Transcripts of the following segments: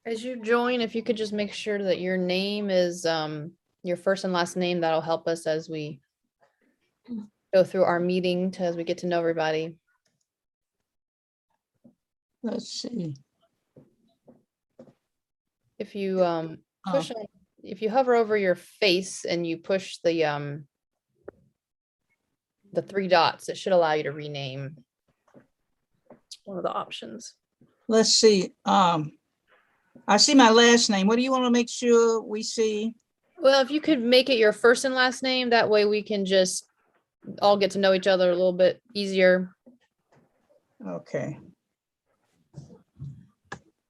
As you join, if you could just make sure that your name is your first and last name, that'll help us as we go through our meeting as we get to know everybody. Let's see. If you push on, if you hover over your face and you push the 3 dots, it should allow you to rename. One of the options. Let's see. I see my last name. What do you want to make sure we see? Well, if you could make it your first and last name, that way we can just all get to know each other a little bit easier. Okay.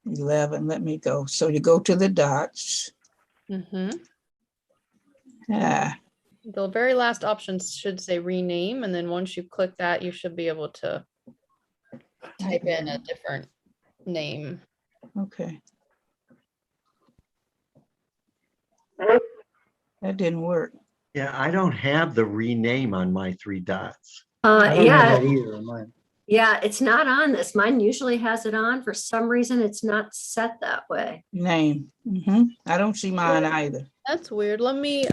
11, let me go. So you go to the dots. Mm-hmm. Yeah. The very last option should say rename, and then once you click that, you should be able to type in a different name. Okay. That didn't work. Yeah, I don't have the rename on my 3 dots. I don't have Yeah, that either on mine. yeah, it's not on this. Mine usually has it on. For some reason, it's not set that way. Name. I don't see mine either. That's weird. Let me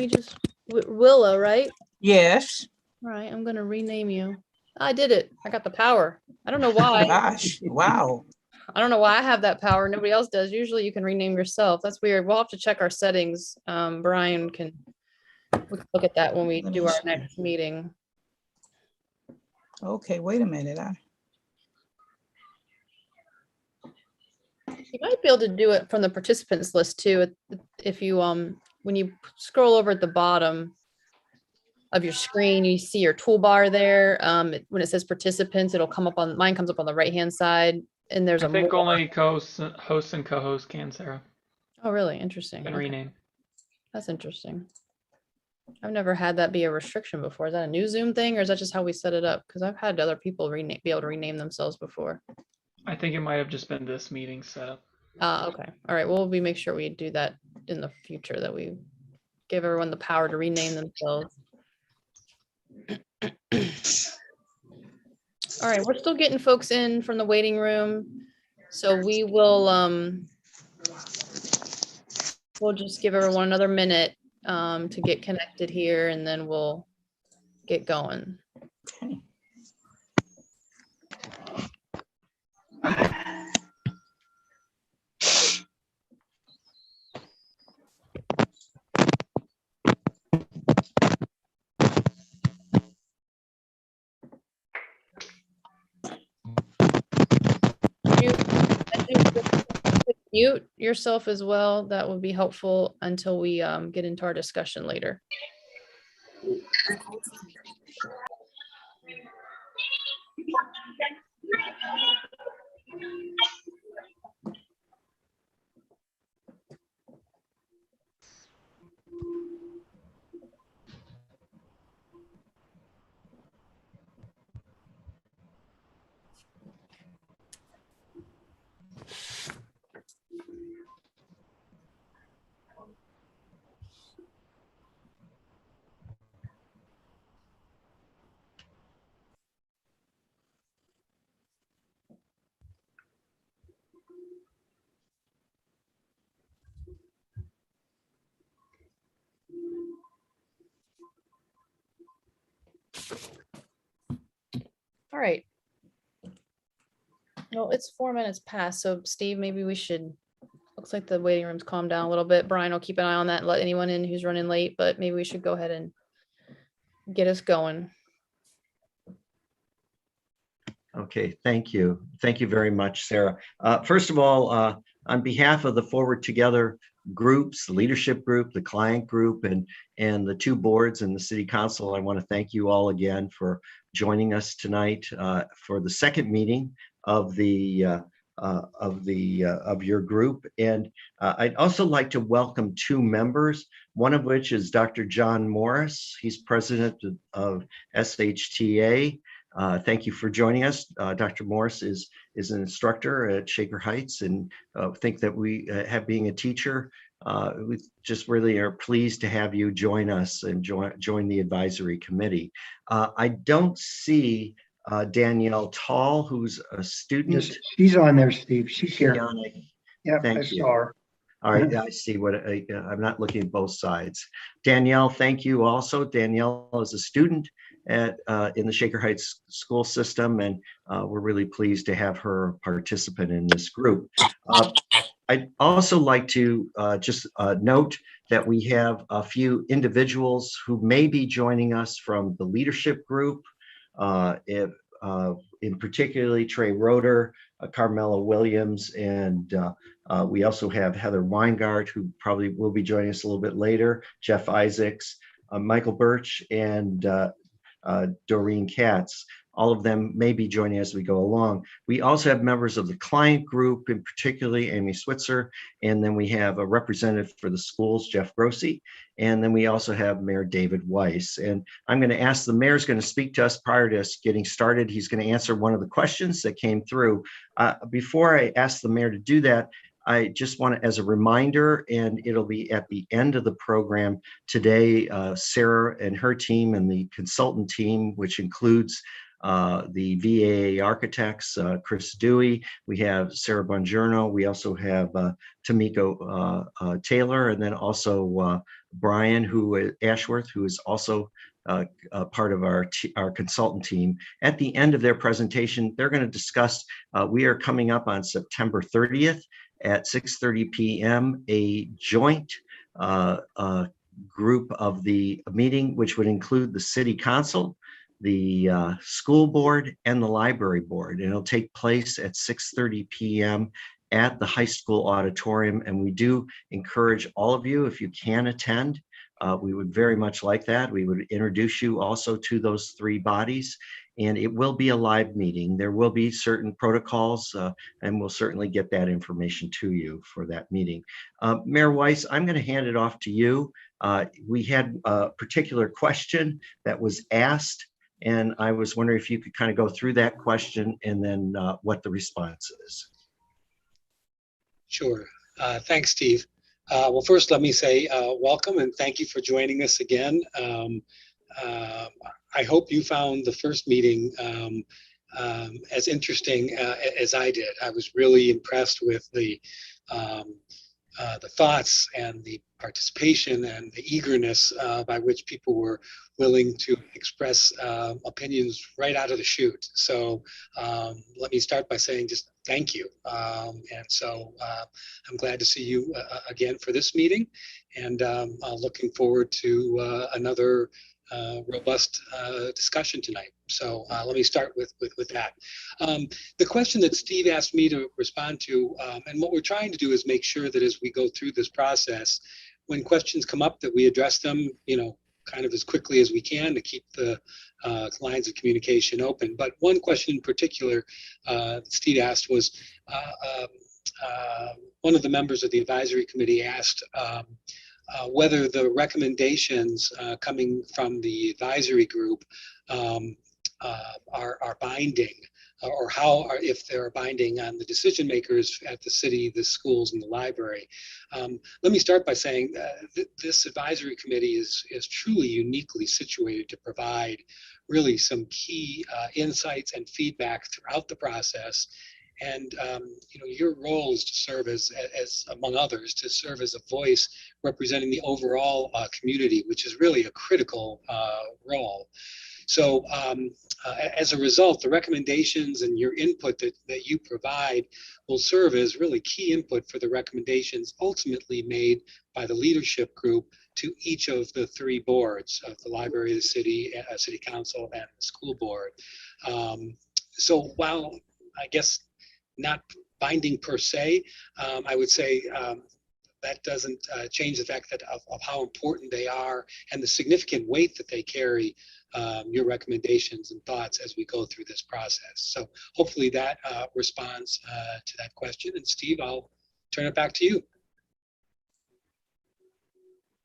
just Willa, right? Yes. All right, I'm gonna rename you. I did it. I got the power. I don't know why. Gosh, wow. I don't know why I have that power. Nobody else does. Usually you can rename yourself. That's weird. We'll have to check our settings. Brian can look at that when we Let do me our see. next meeting. Okay, wait a minute. You might be able to do it from the participants list too. If you when you scroll over at the bottom of your screen, you see your toolbar there. When it says participants, it'll come up on mine comes up on the right hand side, and there's I a think more. only hosts and co-hosts can, Sarah, Oh, really? Interesting. and Okay. rename. That's interesting. I've never had that be a restriction before. Is that a new Zoom thing, or is that just how we set it up? Because I've had other people be able to rename themselves before. I think it might have just been this meeting setup. Okay. All right. Well, we make sure we do that in the future, that we give everyone the power to rename themselves. All right. We're still getting folks in from the waiting room. So we will, we'll just give everyone another minute to get connected here, and then we'll get going. Okay. Mute yourself as well. That would be helpful until we get into our discussion later. All right. No, it's 4 minutes past. So Steve, maybe we should, looks like the waiting room's calmed down a little bit. Brian will keep an eye on that and let anyone in who's running late, but maybe we should go ahead and get us going. Okay, thank you. Thank you very much, Sarah. First of all, on behalf of the Forward Together groups, the leadership group, the client group, and the 2 boards and the City Council, I want to thank you all again for joining us tonight for the second meeting of your group. And I'd also like to welcome 2 members, one of which is Dr. John Morris. He's president of SHTA. Thank you for joining us. Dr. Morris is an instructor at Shaker Heights, and think that we have being a teacher. We just really are pleased to have you join us and join the advisory committee. I don't see Danielle Tall, who's a student. She's on there, Steve. She's here. Yannick. Yeah, I Thank you. saw her. All right, I see what, I'm not looking at both sides. Danielle, thank you also. Danielle is a student in the Shaker Heights school system, and we're really pleased to have her a participant in this group. I'd also like to just note that we have a few individuals who may be joining us from the leadership group, in particularly Trey Roeder, Carmela Williams, and we also have Heather Weingart, who probably will be joining us a little bit later, Jeff Isaacs, Michael Birch, and Doreen Katz. All of them may be joining as we go along. We also have members of the client group, in particularly Amy Switzer, and then we have a representative for the schools, Jeff Grossi, and then we also have Mayor David Weiss. And I'm going to ask the mayor's going to speak to us prior to us getting started. He's going to answer one of the questions that came through. Before I ask the mayor to do that, I just want to, as a reminder, and it'll be at the end of the program today, Sarah and her team and the consultant team, which includes the VAA architects, Chris Dewey, we have Sarah Bongiorno, we also have Tamiko Taylor, and then also Brian Ashworth, who is also part of our consultant team. At the end of their presentation, they're going to discuss, we are coming up on September 30th at 6:30 p.m., a joint group of the meeting, which would include the city council, the school board, and the library board. And it'll take place at 6:30 p.m. at the high school auditorium. And we do encourage all of you, if you can attend, we would very much like that. We would introduce you also to those three bodies. And it will be a live meeting. There will be certain protocols, and we'll certainly get that information to you for that meeting. Mayor Weiss, I'm going to hand it off to you. We had a particular question that was asked, and I was wondering if you could kind of go through that question and then what the response is. Sure. Thanks, Steve. Well, first, let me say welcome and thank you for joining us again. I hope you found the first meeting as interesting as I did. I was really impressed with the thoughts and the participation and the eagerness by which people were willing to express opinions right out of the chute. So let me start by saying just thank you. And so I'm glad to see you again for this meeting, and looking forward to another robust discussion tonight. So let me start with that. The question that Steve asked me to respond to, and what we're trying to do is make sure that as we go through this process, when questions come up, that we address them, kind of as quickly as we can to keep the lines of communication open. But one question in particular that Steve asked was, one of the members of the advisory committee asked whether the recommendations coming from the advisory group are binding, or if they're binding on the decision makers at the city, the schools, and the library. Let me start by saying this advisory committee is truly uniquely situated to provide really some key insights and feedback throughout the process. And your role is to serve as among others, to serve as a voice representing the overall community, which is really a critical role. So as a result, the recommendations and your input that you provide will serve as really key input for the recommendations ultimately made by the leadership group to each of the three boards of the library, the city council, and the school board. So while I guess not binding per se, I would say that doesn't change the fact that of how important they are and the significant weight that they carry, your recommendations and thoughts as we go through this process. So hopefully that responds to that question. And Steve, I'll turn it back to you.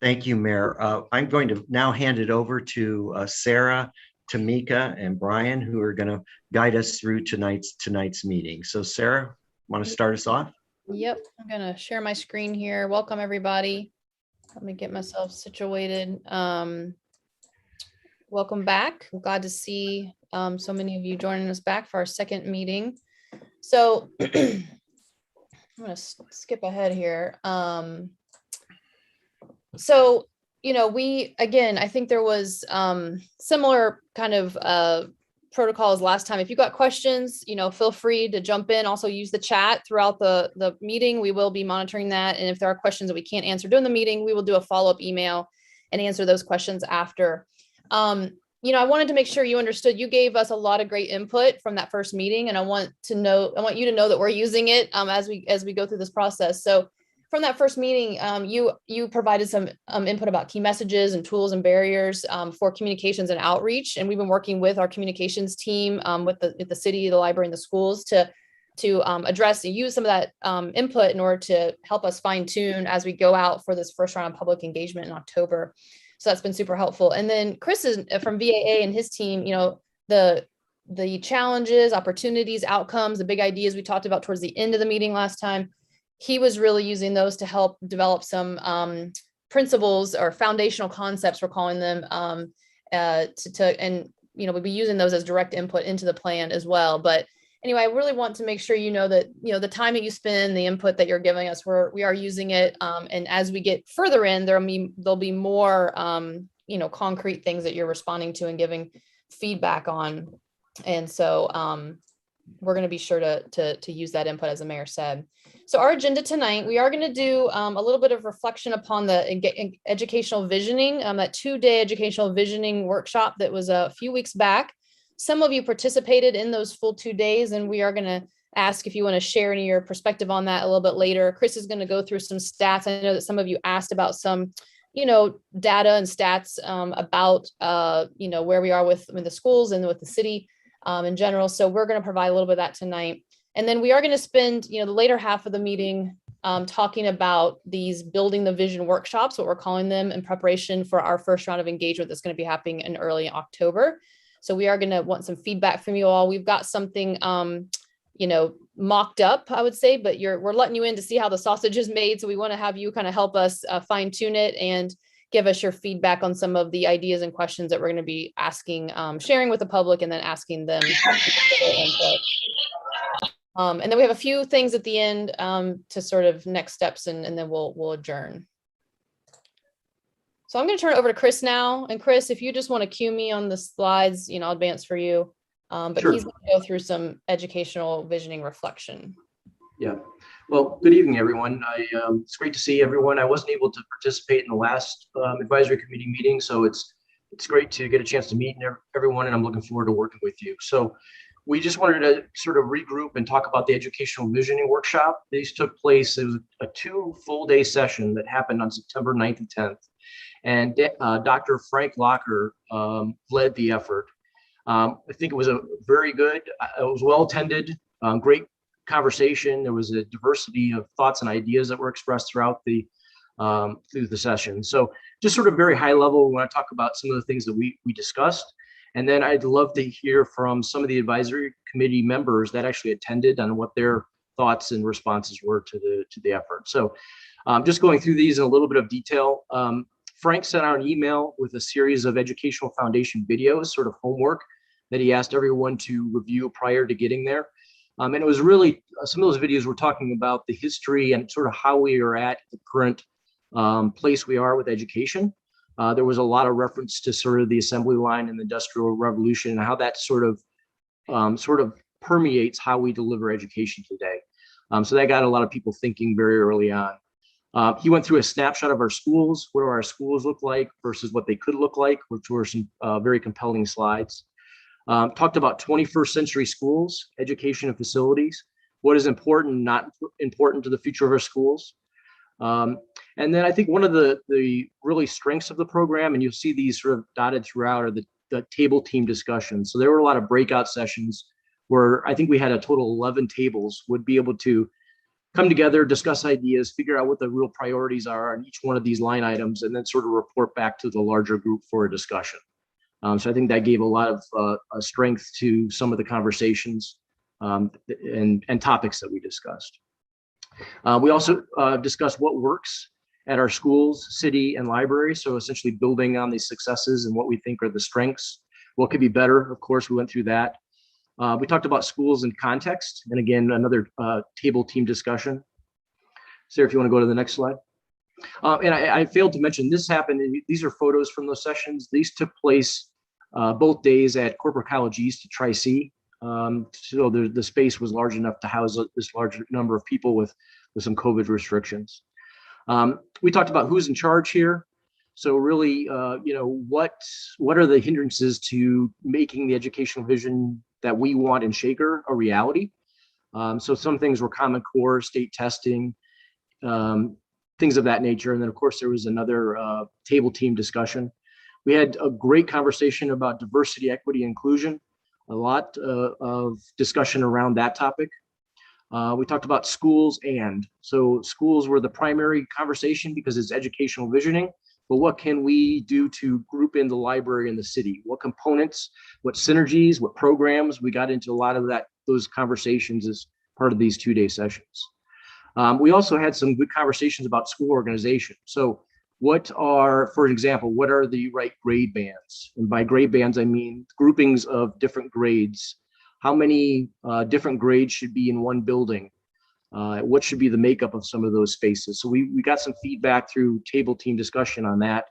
Thank you, Mayor. I'm going to now hand it over to Sarah, Tamika, and Brian, who are going to guide us through tonight's meeting. So Sarah, want to start us off? Yep, I'm gonna share my screen here. Welcome, everybody. Let me get myself situated. Welcome back. I'm glad to see so many of you joining us back for our second meeting. So I'm gonna skip ahead here. So, again, I think there was similar kind of protocols last time. If you got questions, feel free to jump in. Also use the chat throughout the meeting. We will be monitoring that. And if there are questions that we can't answer during the meeting, we will do a follow-up email and answer those questions after. I wanted to make sure you understood. You gave us a lot of great input from that first meeting, and I want you to know that we're using it as we go through this process. So from that first meeting, you provided some input about key messages and tools and barriers for communications and outreach. And we've been working with our communications team with the city, the library, and the schools to address and use some of that input in order to help us fine tune as we go out for this first round of public engagement in October. So that's been super helpful. And then Chris is from VAA and his team, the challenges, opportunities, outcomes, the big ideas we talked about towards the end of the meeting last time. He was really using those to help develop some principles or foundational concepts, we're calling them, we'll be using those as direct input into the plan as well. But anyway, I really want to make sure that the time that you spend, the input that you're giving us, we are using it. And as we get further in, there'll be more concrete things that you're responding to and giving feedback on. And so we're going to be sure to use that input, as the mayor said. So our agenda tonight, we are going to do a little bit of reflection upon the educational visioning, that 2-day educational visioning workshop that was a few weeks back. Some of you participated in those full 2 days, and we are going to ask if you want to share any of your perspective on that a little bit later. Chris is going to go through some stats. I know that some of you asked about some, data and stats about, where we are with the schools and with the city in general. So we're going to provide a little bit of that tonight. And then we are going to spend, the later half of the meeting talking about these building the vision workshops, what we're calling them, in preparation for our first round of engagement that's going to be happening in early October. So we are going to want some feedback from you all. We've got something, mocked up, I would say, but we're letting you in to see how the sausage is made. So we want to have you kind of help us fine tune it and give us your feedback on some of the ideas and questions that we're going to be asking, sharing with the public, and then asking them their input. And then we have a few things at the end to sort of next steps, and then we'll adjourn. So I'm going to turn it over to Chris now. And Chris, if you just want to cue me on the slides, I'll advance for you. But Sure. He's going to go through some educational visioning reflection. Yeah. Well, good evening, everyone. It's great to see everyone. I wasn't able to participate in the last advisory committee meeting, so it's great to get a chance to meet everyone, and I'm looking forward to working with you. So we just wanted to sort of regroup and talk about the educational visioning workshop. These took place, it was a 2 full-day session that happened on September 9th and 10th. And Dr. Frank Locker led the effort. I think it was a very good, it was well attended, great conversation. There was a diversity of thoughts and ideas that were expressed throughout through the session. So just sort of very high level, we want to talk about some of the things that we discussed. And then I'd love to hear from some of the advisory committee members that actually attended on what their thoughts and responses were to the effort. So just going through these in a little bit of detail. Frank sent out an email with a series of educational foundation videos, sort of homework, that he asked everyone to review prior to getting there. And it was really, some of those videos were talking about the history and sort of how we are at the current place we are with education. There was a lot of reference to sort of the assembly line and the Industrial Revolution and how that sort of permeates how we deliver education today. So that got a lot of people thinking very early on. He went through a snapshot of our schools, what do our schools look like versus what they could look like, which were some very compelling slides. Talked about 21st century schools, education and facilities, what is important, not important to the future of our schools. And then I think one of the really strengths of the program, and you'll see these sort of dotted throughout, are the table team discussions. So there were a lot of breakout sessions where I think we had a total of 11 tables would be able to come together, discuss ideas, figure out what the real priorities are on each one of these line items, and then sort of report back to the larger group for a discussion. So I think that gave a lot of strength to some of the conversations and topics that we discussed. We also discussed what works at our schools, city, and library. So essentially building on these successes and what we think are the strengths. What could be better? Of course, we went through that. We talked about schools in context. And again, another table team discussion. Sarah, if you want to go to the next slide. And I failed to mention, this happened, these are photos from those sessions. These took place both days at Corporate College East at Tri-C. So the space was large enough to house this large number of people with some COVID restrictions. We talked about who's in charge here. So really, what are the hindrances to making the educational vision that we want in Shaker a reality? So some things were Common Core, state testing, things of that nature. And then of course there was another table team discussion. We had a great conversation about diversity, equity, inclusion, a lot of discussion around that topic. We talked about schools, and so schools were the primary conversation because it's educational visioning, but what can we do to group in the library in the city? What components, what synergies, what programs? We got into a lot of those conversations as part of these 2-day sessions. We also had some good conversations about school organization. So for example, what are the right grade bands? And by grade bands, I mean groupings of different grades. How many different grades should be in one building? What should be the makeup of some of those spaces? So we got some feedback through table team discussion on that.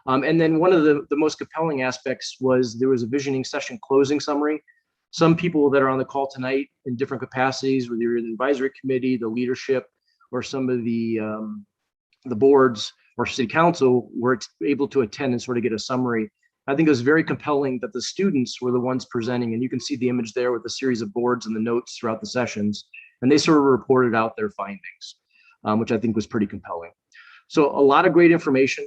And then one of the most compelling aspects was there was a visioning session closing summary. Some people that are on the call tonight in different capacities, whether you're in the advisory committee, the leadership, or some of the boards or city council, were able to attend and sort of get a summary. I think it was very compelling that the students were the ones presenting, and you can see the image there with a series of boards and the notes throughout the sessions, and they sort of reported out their findings, which I think was pretty compelling. So a lot of great information,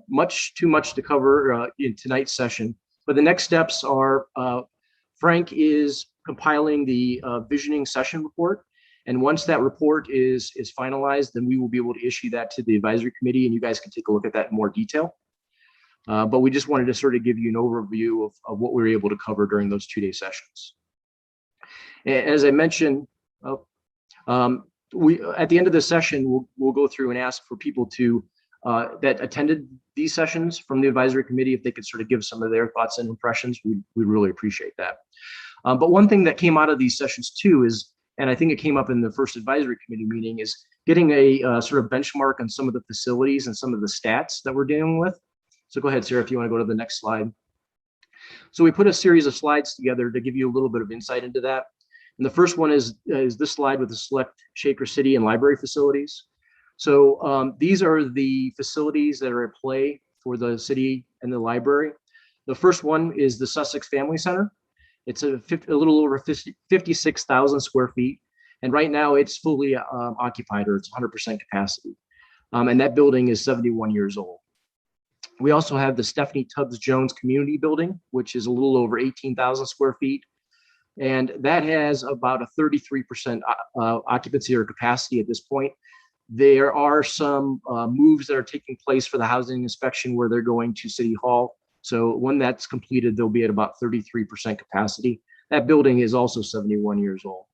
much too much to cover in tonight's session, but the next steps are Frank is compiling the visioning session report. And once that report is finalized, then we will be able to issue that to the advisory committee, and you guys can take a look at that in more detail. But we just wanted to sort of give you an overview of what we were able to cover during those 2-day sessions. As I mentioned, at the end of the session, we'll go through and ask for people that attended these sessions from the advisory committee, if they could sort of give some of their thoughts and impressions. We'd really appreciate that. But one thing that came out of these sessions too is, and I think it came up in the first advisory committee meeting, is getting a sort of benchmark on some of the facilities and some of the stats that we're dealing with. So go ahead, Sarah, if you want to go to the next slide. So we put a series of slides together to give you a little bit of insight into that. And the first one is this slide with the select Shaker City and library facilities. So these are the facilities that are at play for the city and the library. The first one is the Sussex Family Center. It's a little over 56,000 square feet. And right now it's fully occupied, or it's 100% capacity. And that building is 71 years old. We also have the Stephanie Tubbs Jones Community Building, which is a little over 18,000 square feet. And that has about a 33% occupancy or capacity at this point. There are some moves that are taking place for the housing inspection where they're going to City Hall. So when that's completed, they'll be at about 33% capacity. That building is also 71 years old.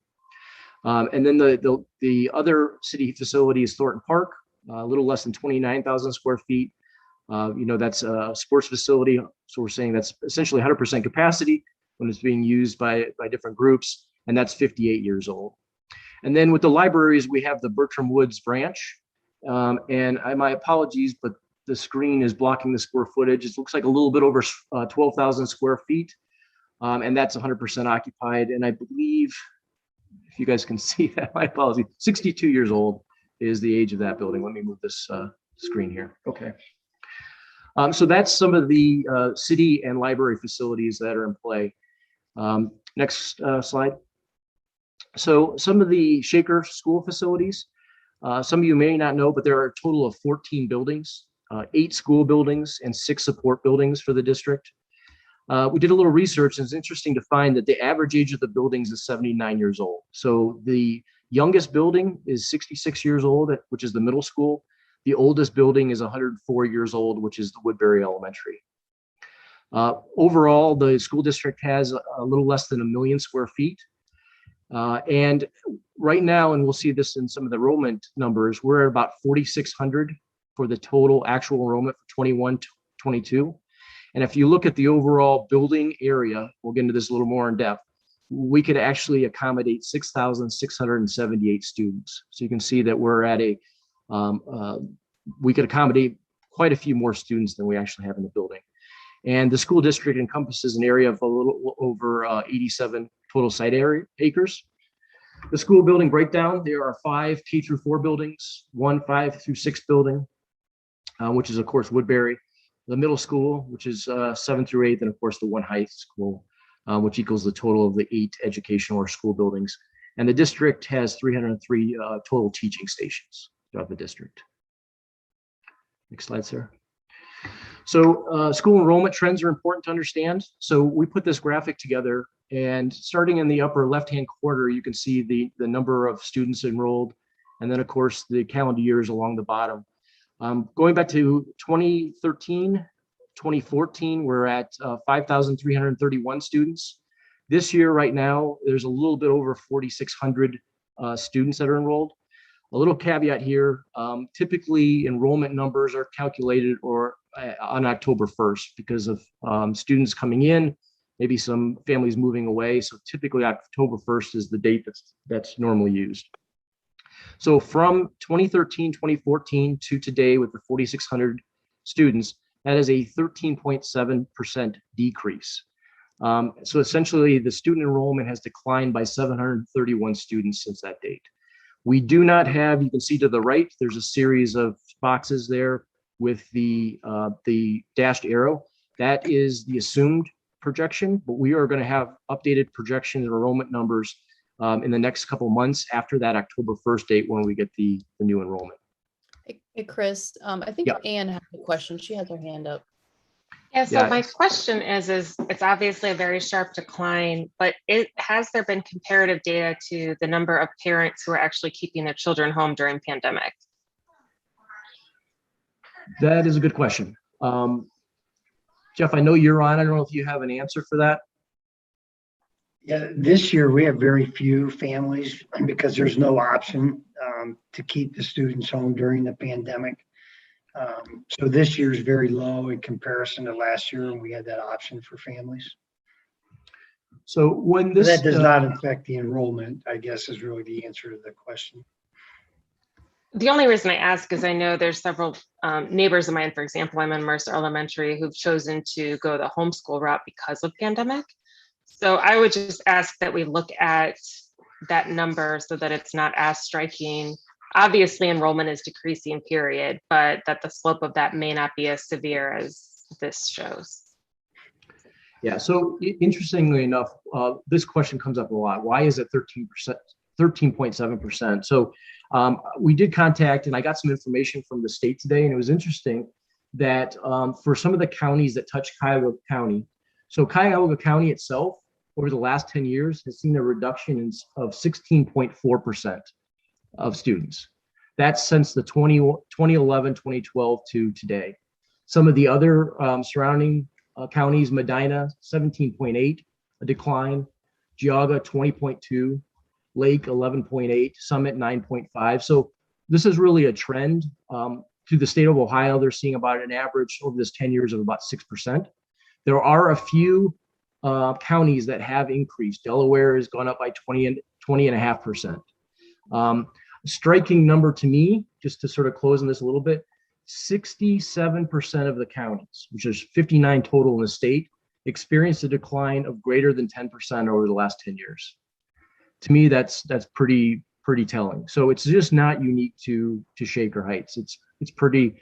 And then the other city facility is Thornton Park, a little less than 29,000 square feet. That's a sports facility. So we're saying that's essentially 100% capacity when it's being used by different groups, and that's 58 years old. And then with the libraries, we have the Bertram Woods branch. And my apologies, but the screen is blocking the square footage. It looks like a little bit over 12,000 square feet. And that's 100% occupied. And I believe, if you guys can see that, my apologies, 62 years old is the age of that building. Let me move this screen here. Okay. So that's some of the city and library facilities that are in play. Next slide. So some of the Shaker school facilities, some of you may not know, but there are a total of 14 buildings, 8 school buildings and 6 support buildings for the district. We did a little research, and it's interesting to find that the average age of the buildings is 79 years old. So the youngest building is 66 years old, which is the middle school. The oldest building is 104 years old, which is the Woodbury Elementary. Overall, the school district has a little less than 1 million square feet. And right now, and we'll see this in some of the enrollment numbers, we're at about 4,600 for the total actual enrollment for 21-22. And if you look at the overall building area, we'll get into this a little more in depth, we could actually accommodate 6,678 students. So you can see that we're at we could accommodate quite a few more students than we actually have in the building. And the school district encompasses an area of a little over 87 total site acres. The school building breakdown, there are 5 K-4 buildings, 1 5-6 building, which is of course Woodbury, the middle school, which is 7-8, and of course the 1 high school, which equals the total of the 8 educational or school buildings. And the district has 303 total teaching stations throughout the district. Next slide, Sarah. So school enrollment trends are important to understand. So we put this graphic together, and starting in the upper left-hand corner, you can see the number of students enrolled, and then of course the calendar years along the bottom. Going back to 2013, 2014, we're at 5,331 students. This year, right now, there's a little bit over 4,600 students that are enrolled. A little caveat here, typically enrollment numbers are calculated on October 1st because of students coming in, maybe some families moving away. So typically October 1st is the date that's normally used. So from 2013, 2014 to today with the 4,600 students, that is a 13.7% decrease. So essentially the student enrollment has declined by 731 students since that date. We do not have, you can see to the right, there's a series of boxes there with the dashed arrow. That is the assumed projection, but we are going to have updated projections and enrollment numbers in the next couple months after that October 1st date when we get the new enrollment. Hey, Chris, I think Yeah. Anne has a question. She has her hand up. Yeah, so Yeah. my question is it's obviously a very sharp decline, but has there been comparative data to the number of parents who are actually keeping their children home during pandemic? That is a good question. Jeff, I know you're on. I don't know if you have an answer for that. Yeah, this year we have very few families because there's no option to keep the students home during the pandemic. So this year is very low in comparison to last year when we had that option for families. So when But this that does not affect the enrollment, I guess, is really the answer to the question. The only reason I ask is I know there's several neighbors of mine, for example, I'm in Mercer Elementary, who've chosen to go the homeschool route because of pandemic. So I would just ask that we look at that number so that it's not as striking. Obviously, enrollment is decreasing, period, but that the slope of that may not be as severe as this shows. Yeah, so interestingly enough, this question comes up a lot. Why is it 13%, 13.7%? So we did contact, and I got some information from the state today, and it was interesting that for some of the counties that touch Cuyahoga County, so Cuyahoga County itself, over the last 10 years, has seen a reduction of 16.4% of students. That's since the 2011, 2012 to today. Some of the other surrounding counties, Medina, 17.8, a decline, Geauga, 20.2, Lake, 11.8, Summit, 9.5. So this is really a trend. To the state of Ohio, they're seeing about an average over this 10 years of about 6%. There are a few counties that have increased. Delaware has gone up by 20.5%. Striking number to me, just to sort of close on this a little bit, 67% of the counties, which is 59 total in the state, experienced a decline of greater than 10% over the last 10 years. To me, that's pretty telling. So it's just not unique to Shaker Heights. It's pretty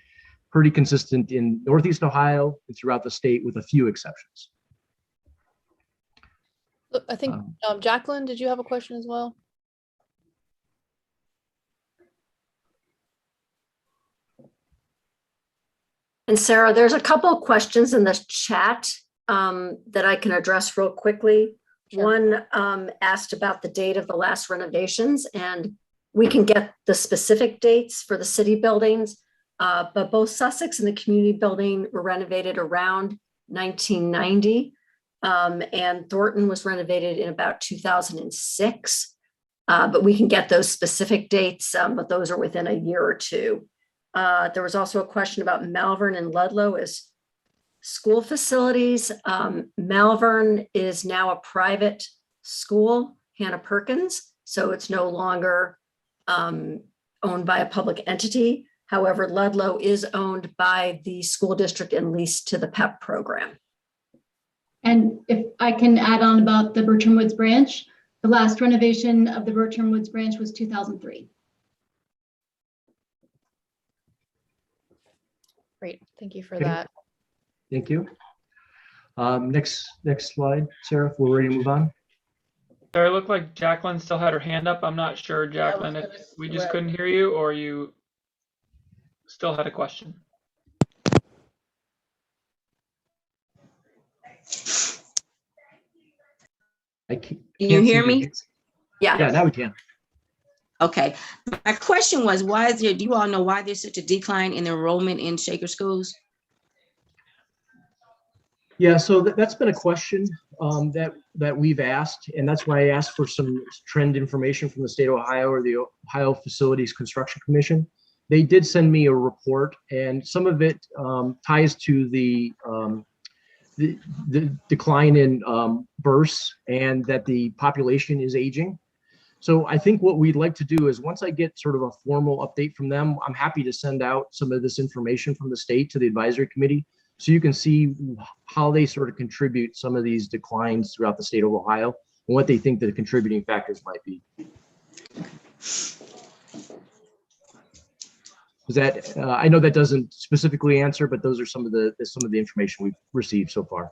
consistent in Northeast Ohio and throughout the state with a few exceptions. Look, I think, Jacqueline, did you have a question as well? And Sarah, there's a couple of questions in the chat that I can address real quickly. Sure. One asked about the date of the last renovations, and we can get the specific dates for the city buildings, but both Sussex and the community building were renovated around 1990, and Thornton was renovated in about 2006. But we can get those specific dates, but those are within a year or two. There was also a question about Malvern and Ludlow as school facilities. Malvern is now a private school, Hannah Perkins. So it's no longer owned by a public entity. However, Ludlow is owned by the school district and leased to the PEP program. And if I can add on about the Bertram Woods branch, the last renovation of the Bertram Woods branch was 2003. Great, thank you for Okay. that. Thank you. Next slide, Sarah, if we're ready to move on. Sorry, it looked like Jacqueline still had her hand up. I'm not sure, Jacqueline, if we just couldn't hear you or you still had a question. Can you hear me? Yeah. Yeah, now we can. Okay. My question was, why is there, do you all know why there's such a decline in enrollment in Shaker schools? Yeah, so that's been a question that we've asked, and that's why I asked for some trend information from the state of Ohio or the Ohio Facilities Construction Commission. They did send me a report, and some of it ties to the decline in births and that the population is aging. So I think what we'd like to do is once I get sort of a formal update from them, I'm happy to send out some of this information from the state to the advisory committee so you can see how they sort of contribute some of these declines throughout the state of Ohio and what they think the contributing factors might be. Is that I know that doesn't specifically answer, but those are some of the information we've received so far.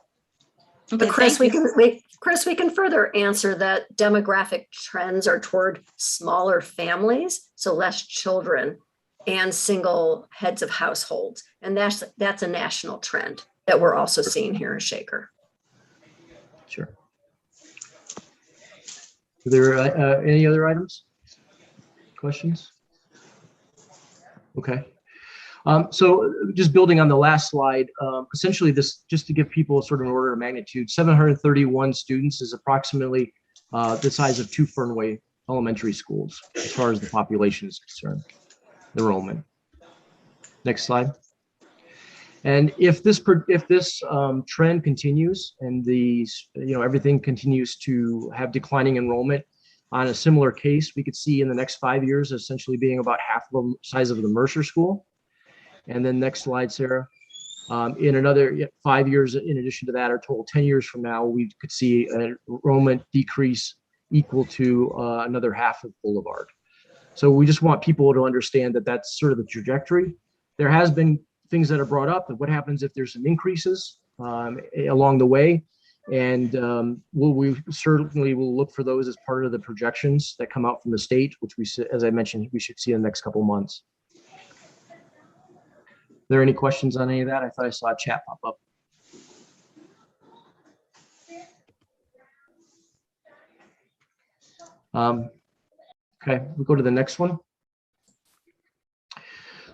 But Chris, we can further answer that demographic trends are toward smaller families, so less children and single heads of households. And that's a national trend that we're also seeing here in Shaker. Sure. Are there any other items? Questions? Okay. So just building on the last slide, essentially this, just to give people sort of an order of magnitude, 731 students is approximately the size of 2 Fernway elementary schools as far as the population is concerned, enrollment. Next slide. And if this trend continues and everything continues to have declining enrollment on a similar case, we could see in the next 5 years essentially being about half of the size of the Mercer School. And then next slide, Sarah. In another 5 years, in addition to that, or total 10 years from now, we could see an enrollment decrease equal to another half of Boulevard. So we just want people to understand that that's sort of the trajectory. There has been things that are brought up of what happens if there's some increases along the way. And we certainly will look for those as part of the projections that come out from the state, which as I mentioned, we should see in the next couple of months. Are there any questions on any of that? I thought I saw a chat pop up. Okay, we'll go to the next one.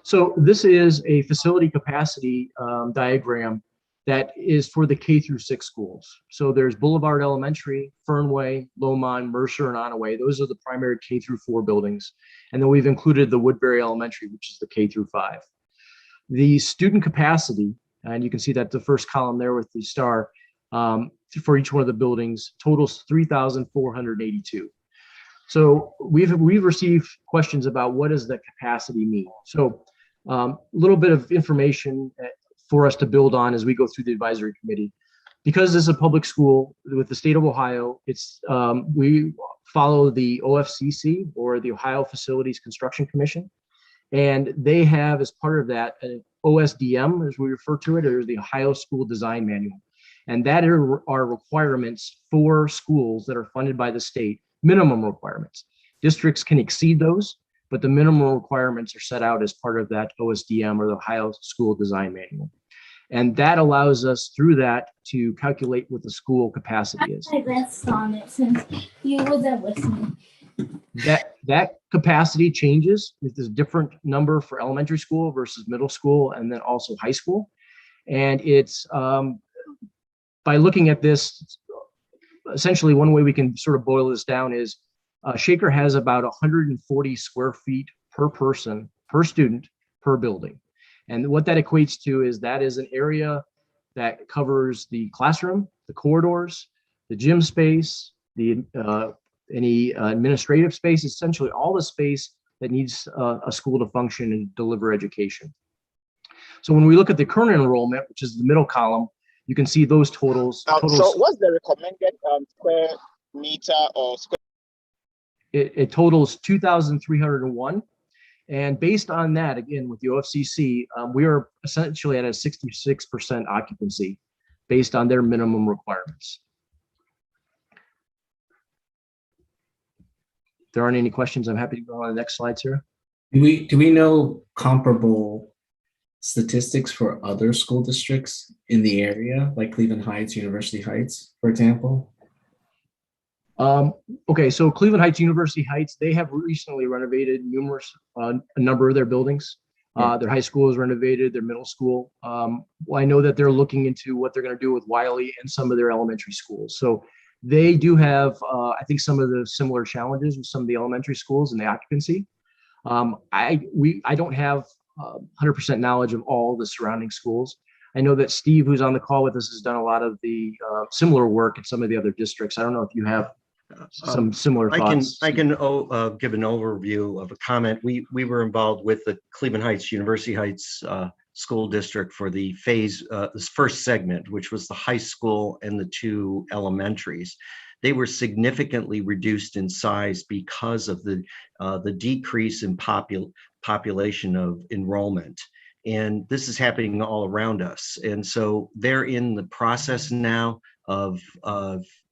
So this is a facility capacity diagram that is for the K through 6 schools. So there's Boulevard Elementary, Fernway, Lomond, Mercer, and Onaway. Those are the primary K through 4 buildings. And then we've included the Woodbury Elementary, which is the K through 5. The student capacity, and you can see that the first column there with the star, for each one of the buildings totals 3,482. So we've received questions about what does the capacity mean. So a little bit of information for us to build on as we go through the advisory committee. Because this is a public school with the state of Ohio, we follow the OFCC, or the Ohio Facilities Construction Commission. And they have, as part of that, an OSDM, as we refer to it, or the Ohio School Design Manual. And that are requirements for schools that are funded by the state, minimum requirements. Districts can exceed those, but the minimum requirements are set out as part of that OSDM, or the Ohio School Design Manual. And that allows us through that to calculate what the school capacity is. I rest on it since you wasn't listening. That capacity changes. There's a different number for elementary school versus middle school, and then also high school. And it's by looking at this, essentially one way we can sort of boil this down is Shaker has about 140 square feet per person, per student, per building. And what that equates to is that is an area that covers the classroom, the corridors, the gym space, any administrative space, essentially all the space that needs a school to function and deliver education. So when we look at the current enrollment, which is the middle column, you can see those totals. So what's the recommended square meter or square? It totals 2,301. And based on that, again, with the OFCC, we are essentially at a 66% occupancy based on their minimum requirements. If there aren't any questions, I'm happy to go on the next slides here. Do we know comparable statistics for other school districts in the area, like Cleveland Heights, University Heights, for example? Okay, so Cleveland Heights, University Heights, they have recently renovated a number of their buildings. Their high school is renovated, their middle school. Well, I know that they're looking into what they're going to do with Wiley and some of their elementary schools. So they do have, I think, some of the similar challenges with some of the elementary schools and the occupancy. I don't have 100% knowledge of all the surrounding schools. I know that Steve, who's on the call with us, has done a lot of the similar work in some of the other districts. I don't know if you have some similar thoughts. I can give an overview of a comment. We were involved with the Cleveland Heights, University Heights school district for the this first segment, which was the high school and the 2 elementaries. They were significantly reduced in size because of the decrease in population of enrollment. And this is happening all around us. And so they're in the process now of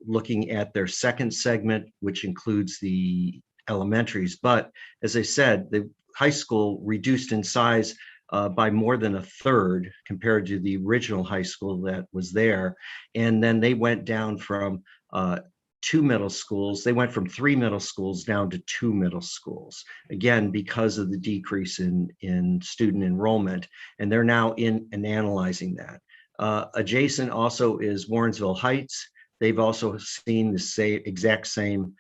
looking at their second segment, which includes the elementaries. But as I said, the high school reduced in size by more than 1/3 compared to the original high school that was there. And then they went down from 2 middle schools. They went from 3 middle schools down to 2 middle schools, again, because of the decrease in student enrollment. And they're now in and analyzing that. Adjacent also is Warrensville Heights. They've also seen the exact same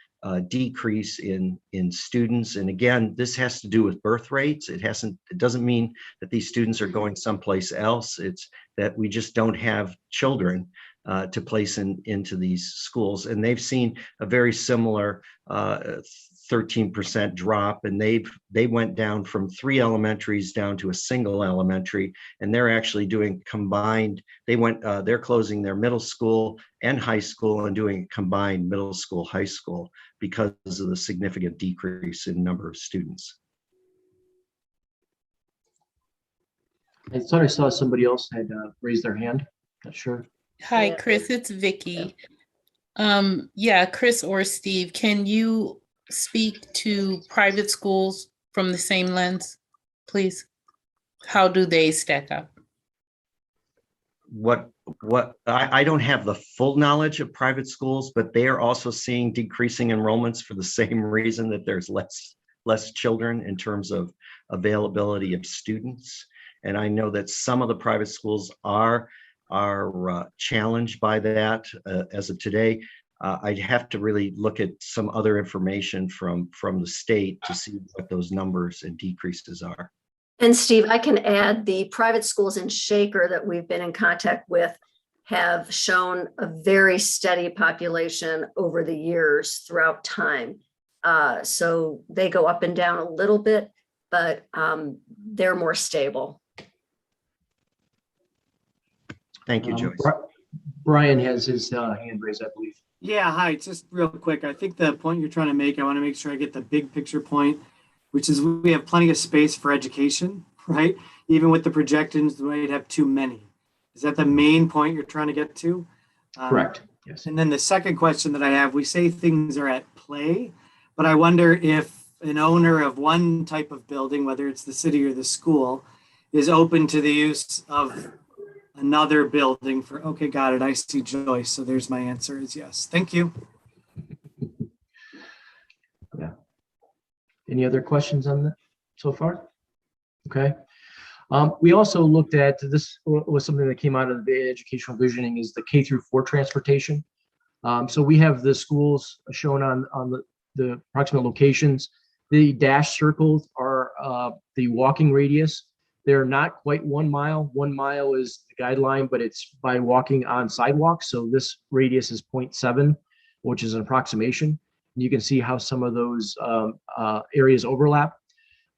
decrease in students. And again, this has to do with birth rates. It doesn't mean that these students are going someplace else. It's that we just don't have children to place into these schools. And they've seen a very similar 13% drop, and they went down from 3 elementaries down to a single elementary, and they're actually doing combined. They're closing their middle school and high school and doing combined middle school, high school because of the significant decrease in number of students. I thought I saw somebody else had raised their hand. Not sure. Hi, Chris, it's Vicky. Yeah, Chris or Steve, can you speak to private schools from the same lens, please? How do they stack up? I don't have the full knowledge of private schools, but they are also seeing decreasing enrollments for the same reason that there's less children in terms of availability of students. And I know that some of the private schools are challenged by that as of today. I'd have to really look at some other information from the state to see what those numbers and decreases are. And Steve, I can add the private schools in Shaker that we've been in contact with have shown a very steady population over the years throughout time. So they go up and down a little bit, but they're more stable. Thank you, Joyce. Brian has his hand raised, I believe. Yeah, hi, just real quick. I think the point you're trying to make, I want to make sure I get the big picture point, which is we have plenty of space for education, right? Even with the projections, we might have too many. Is that the main point you're trying to get to? Correct, yes. And then the second question that I have, we say things are at play, but I wonder if an owner of one type of building, whether it's the city or the school, is open to the use of another building for, okay, got it, I see Joyce. So there's my answer is yes. Thank you. Yeah. Any other questions on that so far? Okay. We also looked at, this was something that came out of the educational visioning, is the K-4 transportation. So we have the schools shown on the approximate locations. The dash circles are the walking radius. They're not quite 1 mile. 1 mile is the guideline, but it's by walking on sidewalks. So this radius is 0.7. which is an approximation. You can see how some of those areas overlap.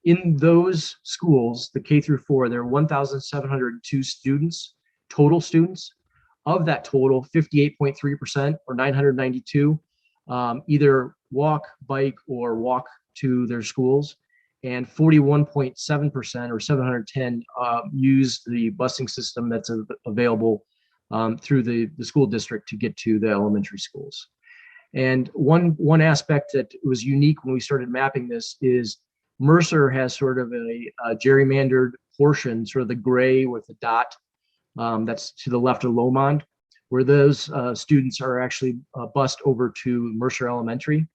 In those schools, the K through 4, there are 1,702 students, total students. Of that total, 58.3% or 992 either walk, bike, or walk to their schools, and 41.7% or 710 use the busing system that's available through the school district to get to the elementary schools. And one aspect that was unique when we started mapping this is Mercer has sort of a gerrymandered portion, sort of the gray with the dot that's to the left of Lomond, where those students are actually bused over to Mercer Elementary.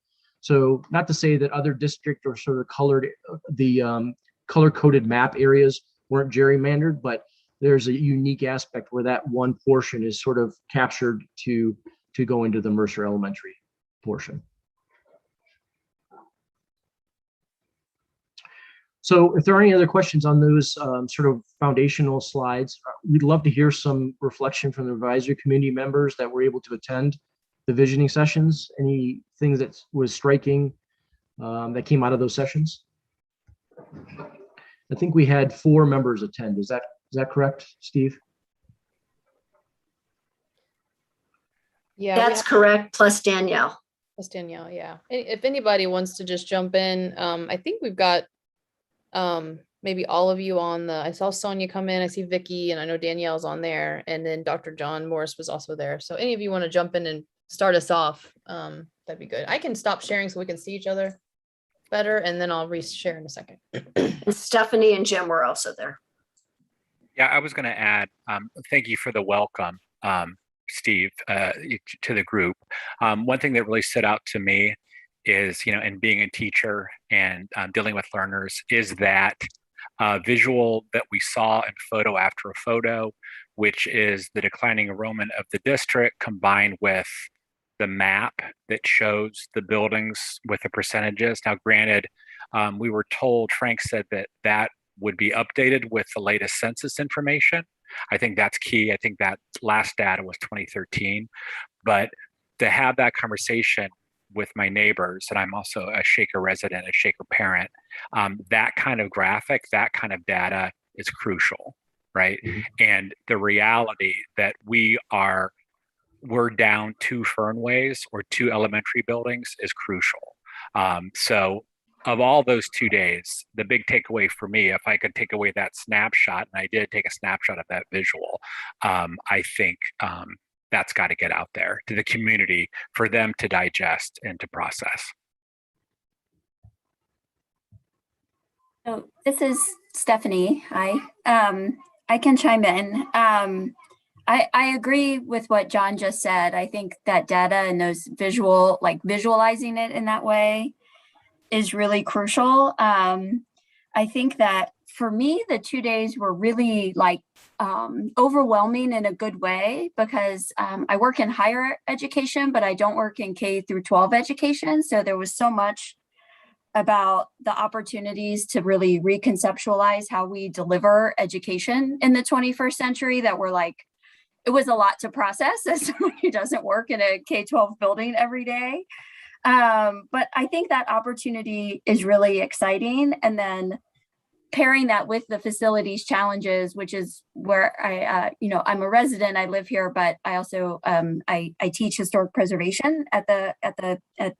So not to say that other district or sort of colored, the color-coded map areas weren't gerrymandered, but there's a unique aspect where that one portion is sort of captured to go into the Mercer Elementary portion. So if there are any other questions on those sort of foundational slides, we'd love to hear some reflection from the advisory community members that were able to attend the visioning sessions. Any things that was striking that came out of those sessions? I think we had 4 members attend. Is that correct, Steve? Yeah, That's correct, plus Danielle. Plus Danielle, yeah. If anybody wants to just jump in, I think we've got maybe all of you on the, I saw Sonia come in, I see Vicky, and I know Danielle's on there, and then Dr. John Morris was also there. So any of you want to jump in and start us off, that'd be good. I can stop sharing so we can see each other better, and then I'll re-share in a second. And Stephanie and Jim were also there. Yeah, I was going to add, thank you for the welcome, Steve, to the group. One thing that really stood out to me is, and being a teacher and dealing with learners, is that visual that we saw in photo after a photo, which is the declining enrollment of the district combined with the map that shows the buildings with the percentages. Now, granted, we were told, Frank said that would be updated with the latest census information. I think that's key. I think that last data was 2013, but to have that conversation with my neighbors, and I'm also a Shaker resident, a Shaker parent, that kind of graphic, that kind of data is crucial, right? Mm-hmm. And the reality that we're down 2 Fernways or 2 elementary buildings is crucial. So of all those 2 days, the big takeaway for me, if I could take away that snapshot, and I did take a snapshot of that visual, I think that's got to get out there to the community for them to digest and to process. So this is Stephanie. Hi. I can chime in. I agree with what John just said. I think that data and those visualizing it in that way is really crucial. I think that for me, the 2 days were really overwhelming in a good way, because I work in higher education, but I don't work in K through 12 education. So there was so much about the opportunities to really reconceptualize how we deliver education in the 21st century that were it was a lot to process as someone who doesn't work in a K-12 building every day. But I think that opportunity is really exciting. And then pairing that with the facilities challenges, which is where I'm a resident, I live here, but I also, I teach historic preservation at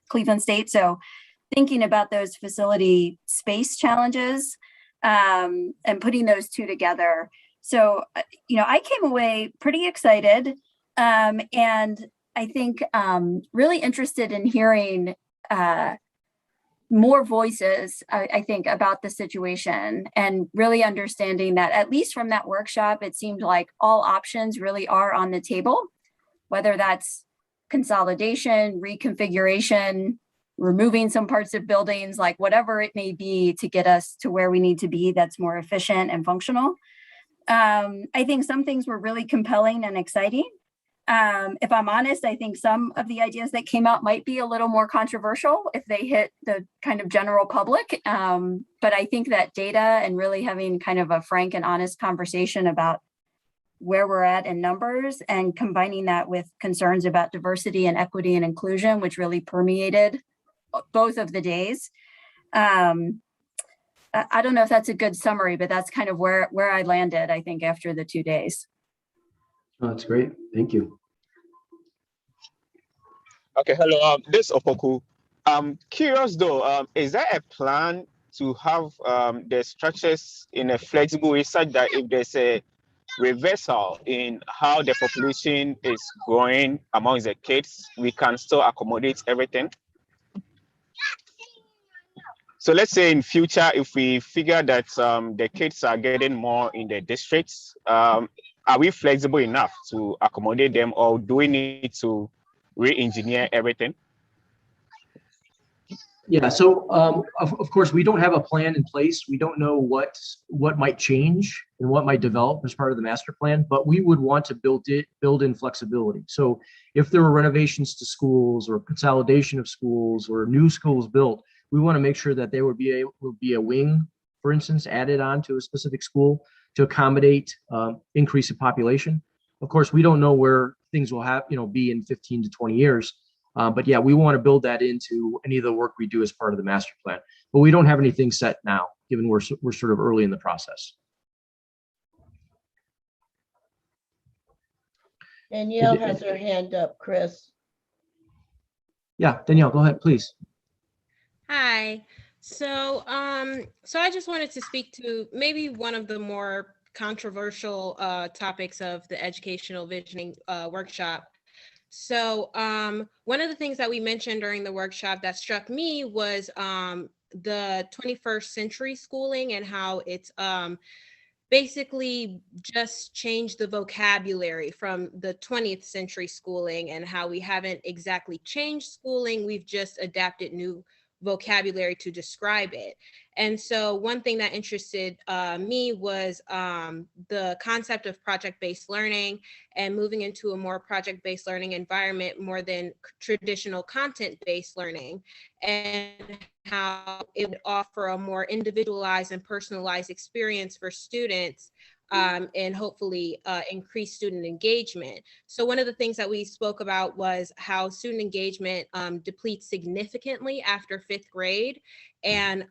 Cleveland State. So thinking about those facility space challenges and putting those 2 together. So, I came away pretty excited and I think really interested in hearing more voices, I think, about the situation, and really understanding that, at least from that workshop, it seemed like all options really are on the table, whether that's consolidation, reconfiguration, removing some parts of buildings, whatever it may be to get us to where we need to be that's more efficient and functional. I think some things were really compelling and exciting. If I'm honest, I think some of the ideas that came out might be a little more controversial if they hit the kind of general public. But I think that data and really having kind of a frank and honest conversation about where we're at in numbers and combining that with concerns about diversity and equity and inclusion, which really permeated both of the days. I don't know if that's a good summary, but that's kind of where I landed, I think, after the 2 days. Oh, that's great. Thank you. Okay, hello. This is Opoku. I'm curious though, is there a plan to have the structures in a flexible way such that if there's a reversal in how the population is growing amongst the kids, we can still accommodate everything? So let's say in future, if we figure that the kids are getting more in the districts, are we flexible enough to accommodate them, or do we need to re-engineer everything? Yeah, so of course, we don't have a plan in place. We don't know what might change and what might develop as part of the master plan, but we would want to build in flexibility. So if there were renovations to schools or consolidation of schools or new schools built, we want to make sure that there would be a wing, for instance, added on to a specific school to accommodate increase in population. Of course, we don't know where things will have, be in 15 to 20 years. But yeah, we want to build that into any of the work we do as part of the master plan. But we don't have anything set now, given we're sort of early in the process. Danielle has her hand up, Chris. Yeah, Danielle, go ahead, please. Hi. So I just wanted to speak to maybe one of the more controversial topics of the educational visioning workshop. So one of the things that we mentioned during the workshop that struck me was the 21st century schooling and how it's basically just changed the vocabulary from the 20th century schooling, and how we haven't exactly changed schooling, we've just adapted new vocabulary to describe it. And so one thing that interested me was the concept of project-based learning and moving into a more project-based learning environment more than traditional content-based learning, and how it would offer a more individualized and personalized experience for students and hopefully increase student engagement. So one of the things that we spoke about was how student engagement depletes significantly after 5th grade. And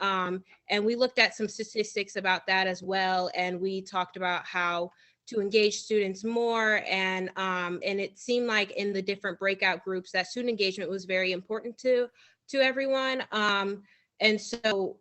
we looked at some statistics about that as well. And we talked about how to engage students more. And it seemed like in the different breakout groups that student engagement was very important to everyone. And so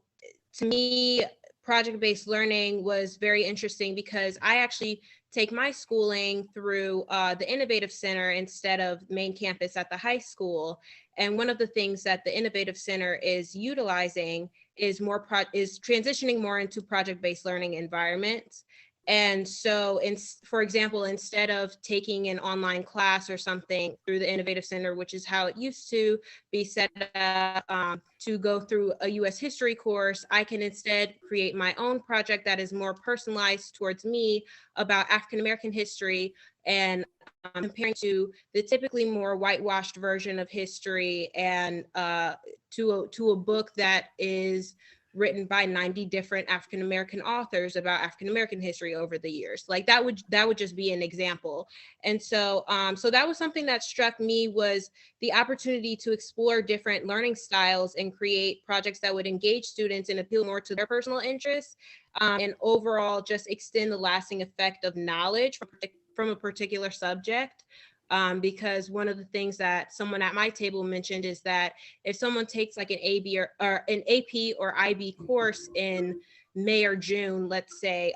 to me, project-based learning was very interesting because I actually take my schooling through the Innovative Center instead of main campus at the high school. And one of the things that the Innovative Center is utilizing is transitioning more into project-based learning environments. And so, for example, instead of taking an online class or something through the Innovative Center, which is how it used to be set up to go through a US history course, I can instead create my own project that is more personalized towards me about African-American history, and comparing to the typically more whitewashed version of history, and to a book that is written by 90 different African-American authors about African-American history over the years. Like that would just be an example. And so, so that was something that struck me, was the opportunity to explore different learning styles and create projects that would engage students and appeal more to their personal interests, and overall just extend the lasting effect of knowledge from a particular subject. Because one of the things that someone at my table mentioned is that if someone takes like an an AP or IB course in May or June, let's say,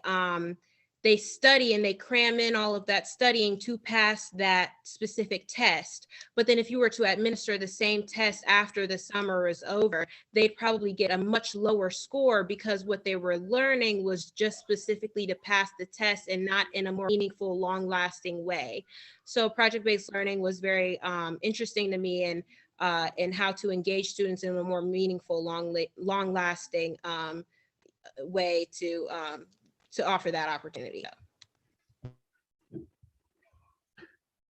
they study and they cram in all of that studying to pass that specific test. But then if you were to administer the same test after the summer is over, they'd probably get a much lower score, because what they were learning was just specifically to pass the test and not in a more meaningful, long-lasting way. So project-based learning was very interesting to me, and how to engage students in a more meaningful, long-lasting way to offer that opportunity.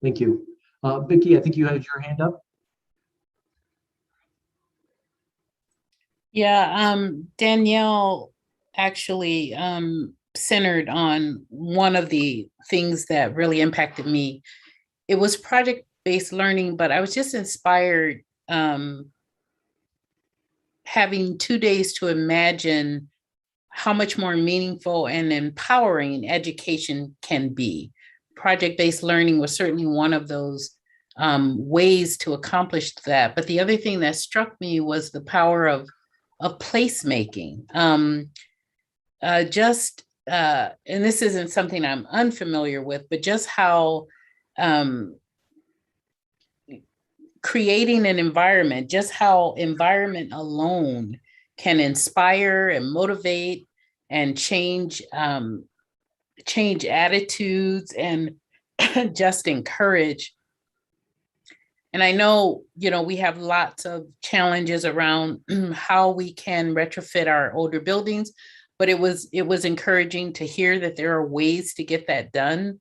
Thank you. Vicki, I think you had your hand up. Yeah, Danielle actually centered on one of the things that really impacted me. It was project-based learning, but I was just inspired having 2 days to imagine how much more meaningful and empowering education can be. Project-based learning was certainly one of those ways to accomplish that. But the other thing that struck me was the power of placemaking. And this isn't something I'm unfamiliar with, but just how creating an environment, just how environment alone can inspire and motivate and change attitudes and just encourage. And I know, we have lots of challenges around how we can retrofit our older buildings, but it was encouraging to hear that there are ways to get that done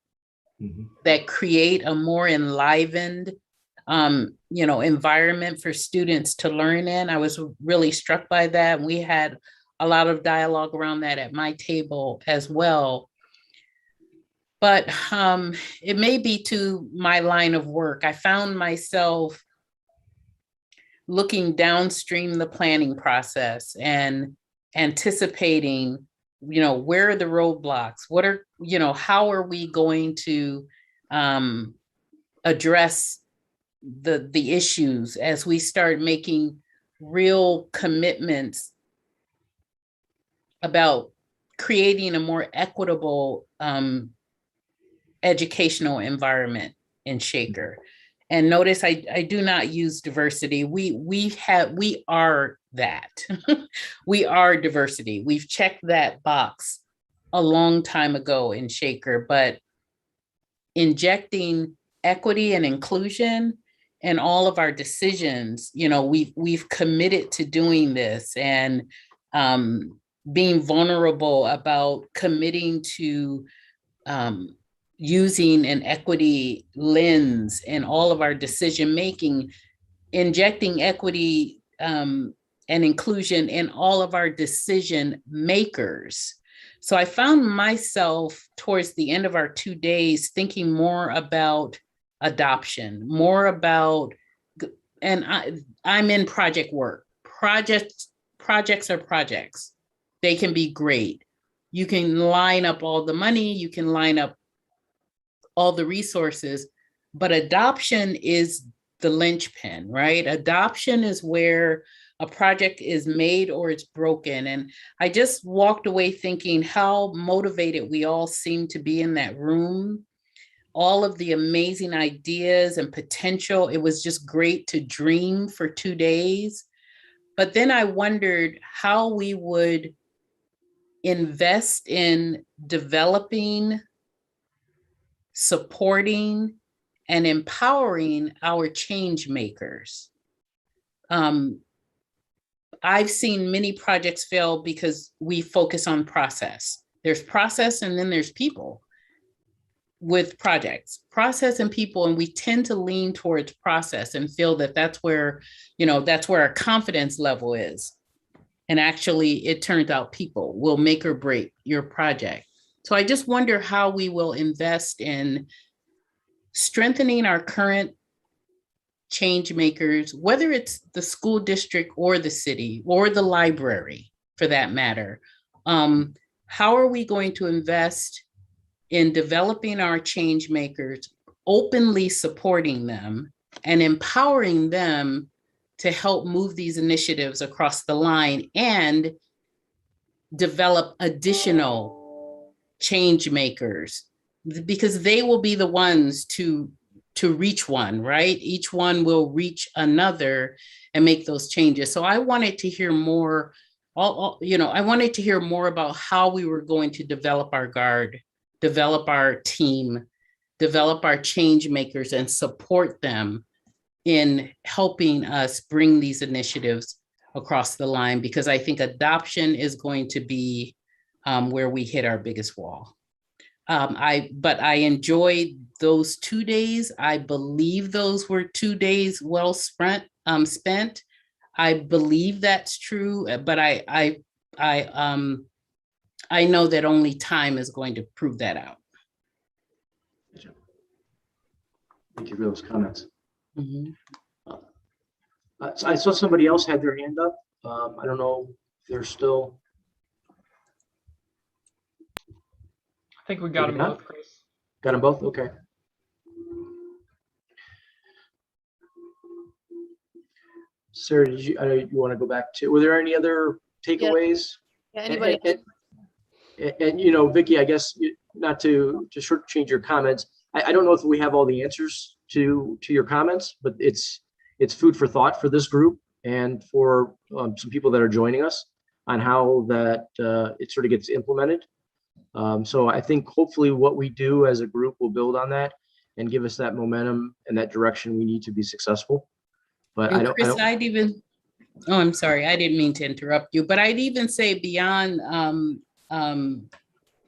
that create a more enlivened environment for students to learn in. I was really struck by that. And we had a lot of dialogue around that at my table as well. But it may be to my line of work. I found myself looking downstream the planning process and anticipating, where are the roadblocks? How are we going to address the issues as we start making real commitments about creating a more equitable educational environment in Shaker. And notice I do not use diversity. We are that. We are diversity. We've checked that box a long time ago in Shaker, but injecting equity and inclusion in all of our decisions, we've committed to doing this, and being vulnerable about committing to using an equity lens in all of our decision making, injecting equity and inclusion in all of our decision makers. So I found myself towards the end of our 2 days thinking more about adoption, more about, and I'm in project work. Projects are projects. They can be great. You can line up all the money, you can line up all the resources, but adoption is the linchpin, right? Adoption is where a project is made or it's broken. And I just walked away thinking how motivated we all seem to be in that room. All of the amazing ideas and potential. It was just great to dream for 2 days. But then I wondered how we would invest in developing, supporting, and empowering our change makers. I've seen many projects fail because we focus on process. There's process and then there's people with projects, process and people. And we tend to lean towards process and feel that that's where our confidence level is. And actually it turns out people will make or break your project. So I just wonder how we will invest in strengthening our current change makers, whether it's the school district or the city or the library for that matter. How are we going to invest in developing our change makers, openly supporting them and empowering them to help move these initiatives across the line and develop additional change makers, because they will be the ones to reach one, right? Each one will reach another and make those changes. So I wanted to hear more, I wanted to hear more about how we were going to develop our guard, develop our team, develop our change makers and support them in helping us bring these initiatives across the line, because I think adoption is going to be where we hit our biggest wall. But I enjoyed those 2 days. I believe those were 2 days well spent. I believe that's true, but I know that only time is going to prove that out. Thank you for those comments. Mhm. So I saw somebody else had their hand up. I don't know if they're still. I think we got them Maybe not. both, Chris. Got them both? Okay. Sarah, did you, I know you want to go back to, were there any other takeaways? Yeah, anybody? And, you know, Vicky, I guess not to shortchange your comments. I don't know if we have all the answers to your comments, but it's food for thought for this group and for some people that are joining us on how that it sort of gets implemented. So I think hopefully what we do as a group will build on that and give us that momentum and that direction we need to be successful. But And Chris, I'd even, oh, I'm sorry, I didn't mean to interrupt you, but I'd even say beyond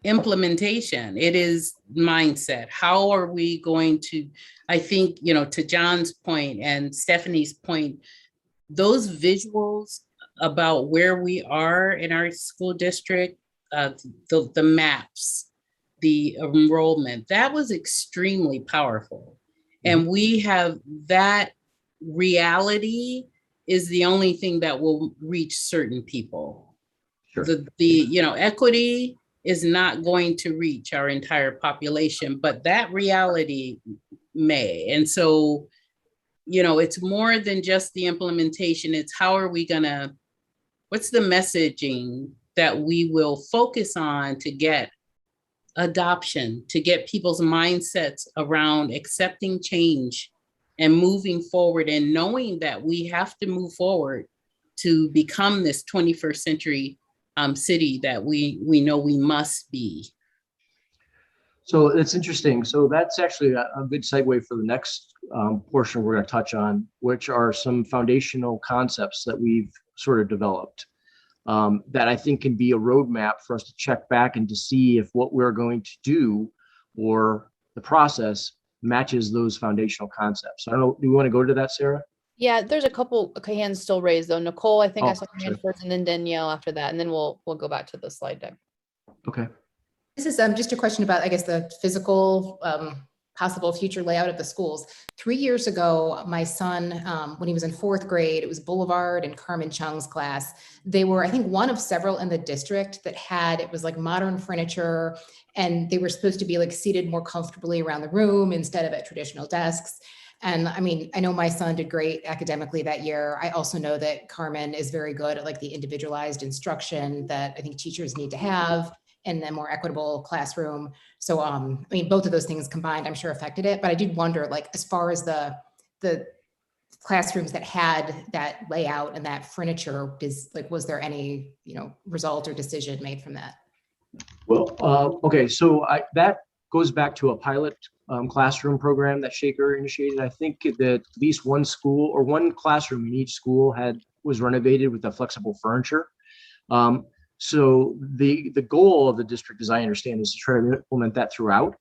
implementation, it is mindset. How are we going to, I think, you know, to John's point and Stephanie's point, those visuals about where we are in our school district, the maps, the enrollment, that was extremely powerful. And we have that reality is the only thing that will reach certain people. Sure. The you know, equity is not going to reach our entire population, but that reality may. And so, you know, it's more than just the implementation. It's how are we gonna, what's the messaging that we will focus on to get adoption, to get people's mindsets around accepting change and moving forward and knowing that we have to move forward to become this 21st century city that we know we must be. So it's interesting. So that's actually a good segue for the next portion we're going to touch on, which are some foundational concepts that we've sort of developed that I think can be a roadmap for us to check back and to see if what we're going to do or the process matches those foundational concepts. I don't know, do you want to go to that, Sarah? Yeah, there's a couple hands still raised though. Nicole, I think I Oh, saw your hand first, and then Danielle after that, and then we'll go back to the slide deck. Okay. This is just a question about, I guess, the physical possible future layout of the schools. 3 years ago, my son, when he was in 4th grade, it was Boulevard and Carmen Chung's class. They were, I think, one of several in the district that had, it was like modern furniture, and they were supposed to be like seated more comfortably around the room instead of at traditional desks. And I mean, I know my son did great academically that year. I also know that Carmen is very good at like the individualized instruction that I think teachers need to have in a more equitable classroom. So, I mean, both of those things combined, I'm sure affected it, but I did wonder, like, as far as the classrooms that had that layout and that furniture, was there any, you know, result or decision made from that? Well, okay, so that goes back to a pilot classroom program that Shaker initiated. I think that at least one school or one classroom in each school was renovated with the flexible furniture. So the goal of the district, as I understand, is to try to implement that throughout.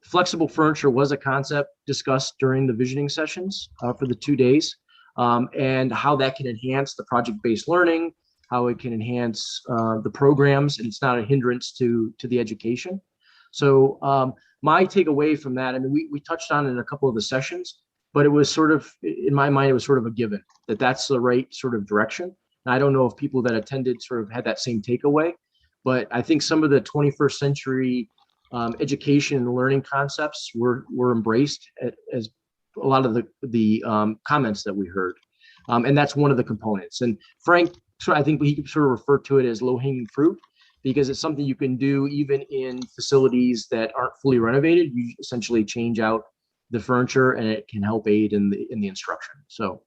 Flexible furniture was a concept discussed during the visioning sessions for the 2 days, and how that can enhance the project-based learning, how it can enhance the programs, and it's not a hindrance to the education. So my takeaway from that, I mean, we touched on it in a couple of the sessions, but it was sort of, in my mind, it was sort of a given that that's the right sort of direction. And I don't know if people that attended sort of had that same takeaway, but I think some of the 21st century education and learning concepts were embraced as a lot of the comments that we heard. And that's one of the components. And Frank, I think he sort of referred to it as low-hanging fruit, because it's something you can do even in facilities that aren't fully renovated. You essentially change out the furniture and it can help aid in the instruction. So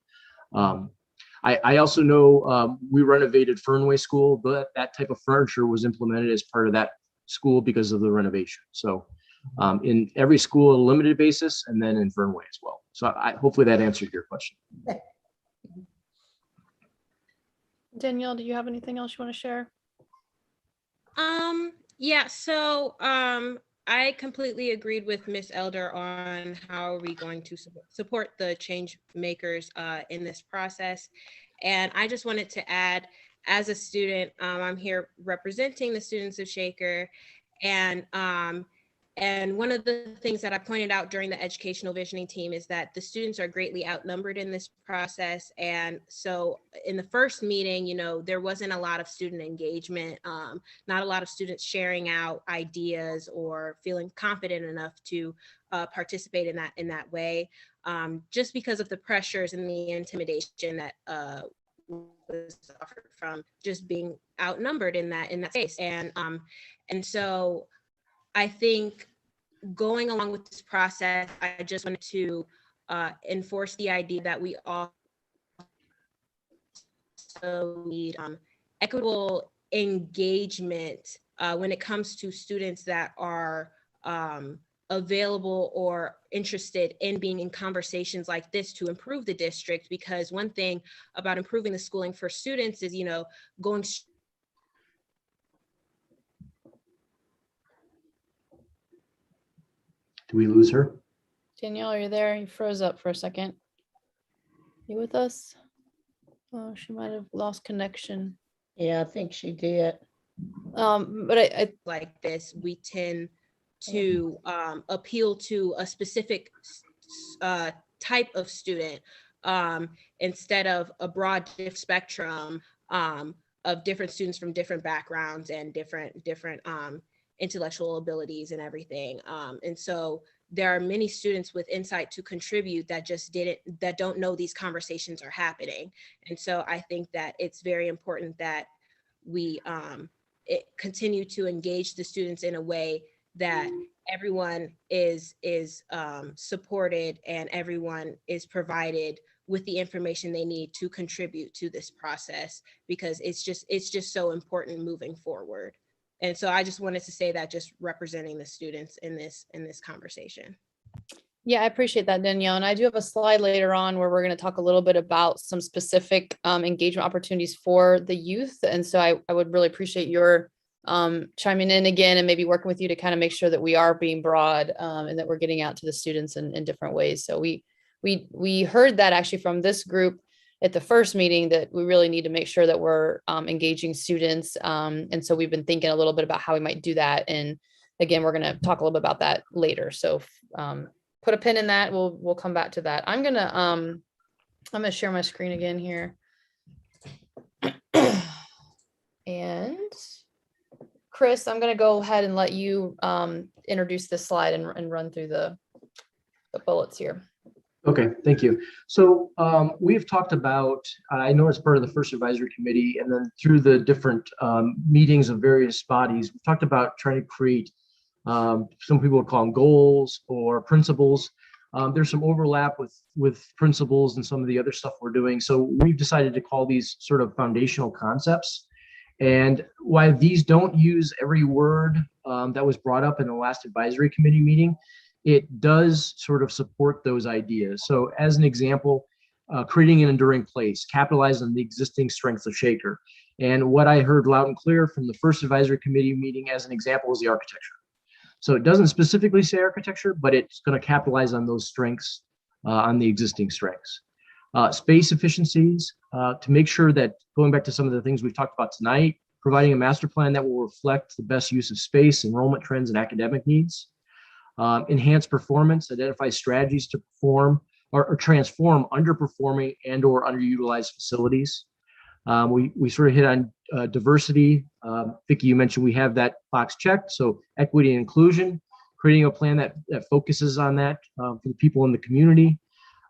I also know we renovated Fernway School, but that type of furniture was implemented as part of that school because of the renovation. So in every school, a limited basis, and then in Fernway as well. So hopefully that answered your question. Danielle, do you have anything else you want to share? Yeah, so I completely agreed with Ms. Elder on how are we going to support the change makers in this process. And I just wanted to add as a student, I'm here representing the students of Shaker. And one of the things that I pointed out during the educational visioning team is that the students are greatly outnumbered in this process. And so in the first meeting, you know, there wasn't a lot of student engagement, not a lot of students sharing out ideas or feeling confident enough to participate in that way, just because of the pressures and the intimidation that was offered from just being outnumbered in that space. And so I think going along with this process, I just wanted to enforce the idea that we all need equitable engagement when it comes to students that are available or interested in being in conversations like this to improve the district. Because one thing about improving the schooling for students is, you know, going Do we lose her? Danielle, are you there? You froze up for a second. You with us? Oh, she might have lost connection. Yeah, I think she did. But I like this, we tend to appeal to a specific type of student instead of a broad spectrum of different students from different backgrounds and different intellectual abilities and everything. And so there are many students with insight to contribute that that don't know these conversations are happening. And so I think that it's very important that we continue to engage the students in a way that everyone is supported and everyone is provided with the information they need to contribute to this process, because it's just so important moving forward. And so I just wanted to say that, just representing the students in this conversation. Yeah, I appreciate that, Danielle. And I do have a slide later on where we're going to talk a little bit about some specific engagement opportunities for the youth. And so I would really appreciate your chiming in again and maybe working with you to kind of make sure that we are being broad and that we're getting out to the students in different ways. So we heard that actually from this group at the first meeting, that we really need to make sure that we're engaging students. And so we've been thinking a little bit about how we might do that. And again, we're going to talk a little bit about that later. So put a pin in that. We'll come back to that. I'm gonna share my screen again here. And Chris, I'm gonna go ahead and let you introduce this slide and run through the bullets here. Okay, thank you. So we've talked about, I know it's part of the first advisory committee, and then through the different meetings of various bodies, we've talked about trying to create, some people would call them goals or principles. There's some overlap with principles and some of the other stuff we're doing. So we've decided to call these sort of foundational concepts. And while these don't use every word that was brought up in the last advisory committee meeting, it does sort of support those ideas. So as an example, creating an enduring place, capitalize on the existing strengths of Shaker. And what I heard loud and clear from the first advisory committee meeting as an example was the architecture. So it doesn't specifically say architecture, but it's going to capitalize on those strengths, on the existing strengths. Space efficiencies, to make sure that, going back to some of the things we've talked about tonight, providing a master plan that will reflect the best use of space, enrollment trends, and academic needs. Enhance performance, identify strategies to perform or transform underperforming and or underutilized facilities. We sort of hit on diversity. Vicki, you mentioned we have that box checked. So equity and inclusion, creating a plan that focuses on that for the people in the community.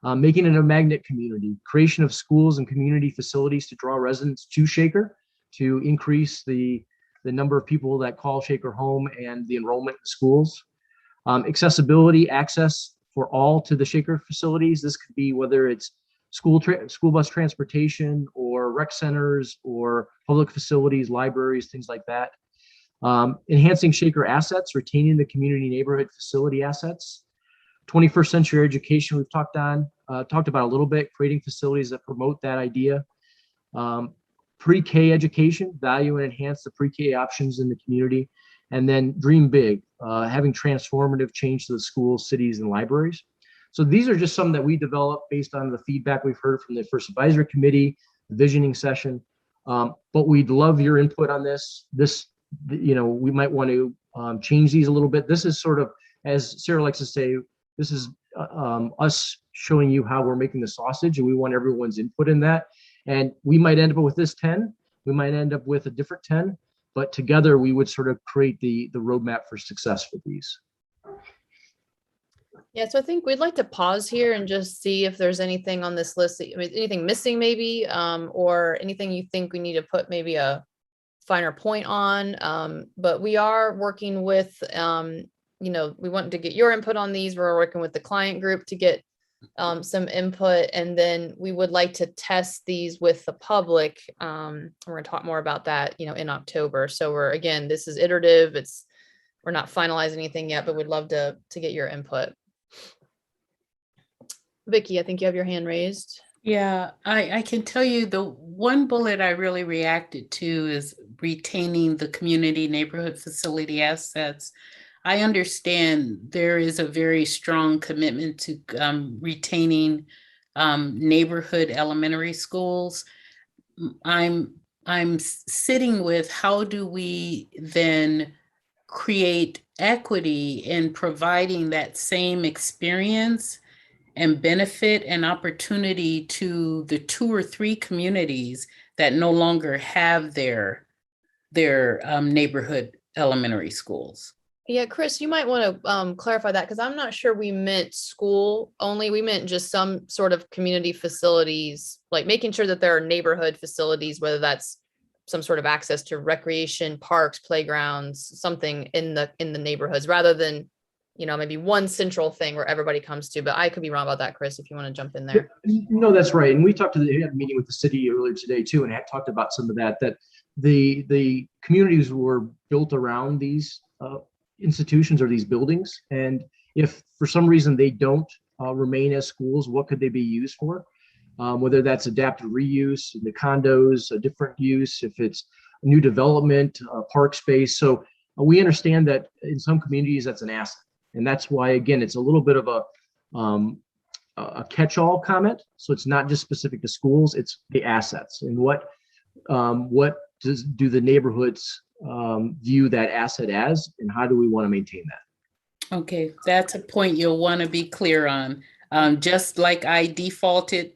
Making it a magnet community, creation of schools and community facilities to draw residents to Shaker, to increase the number of people that call Shaker home and the enrollment in schools. Accessibility, access for all to the Shaker facilities. This could be whether it's school bus transportation or rec centers or public facilities, libraries, things like that. Enhancing Shaker assets, retaining the community neighborhood facility assets. 21st century education we've talked about a little bit, creating facilities that promote that idea. Pre-K education, value and enhance the pre-K options in the community. And then dream big, having transformative change to the schools, cities, and libraries. So these are just some that we developed based on the feedback we've heard from the first advisory committee, the visioning session. But we'd love your input on this. We might want to change these a little bit. This is sort of, as Sarah likes to say, this is us showing you how we're making the sausage, and we want everyone's input in that. And we might end up with this 10, we might end up with a different 10, but together we would sort of create the roadmap for success for these. Yeah, so I think we'd like to pause here and just see if there's anything on this list, anything missing maybe, or anything you think we need to put maybe a finer point on. But we are working with, we want to get your input on these. We're working with the client group to get some input, and then we would like to test these with the public. We're going to talk more about that, in October. So again, this is iterative. We're not finalizing anything yet, but we'd love to get your input. Vicky, I think you have your hand raised. Yeah, I can tell you the one bullet I really reacted to is retaining the community neighborhood facility assets. I understand there is a very strong commitment to retaining neighborhood elementary schools. I'm sitting with how do we then create equity in providing that same experience and benefit and opportunity to the 2 or 3 communities that no longer have their neighborhood elementary schools. Yeah, Chris, you might want to clarify that, because I'm not sure we meant school only. We meant just some sort of community facilities, like making sure that there are neighborhood facilities, whether that's some sort of access to recreation, parks, playgrounds, something in the neighborhoods, rather than, maybe one central thing where everybody comes to. But I could be wrong about that, Chris, if you want to jump in there. No, that's right. And we had a meeting with the city earlier today too, and had talked about some of that the communities were built around these institutions or these buildings. And if for some reason they don't remain as schools, what could they be used for? Whether that's adaptive reuse in the condos, a different use, if it's new development, park space. So we understand that in some communities that's an asset. And that's why, again, it's a little bit of a catch-all comment. So it's not just specific to schools, it's the assets. And what do the neighborhoods view that asset as, and how do we want to maintain that? Okay, that's a point you'll want to be clear on. Just like I defaulted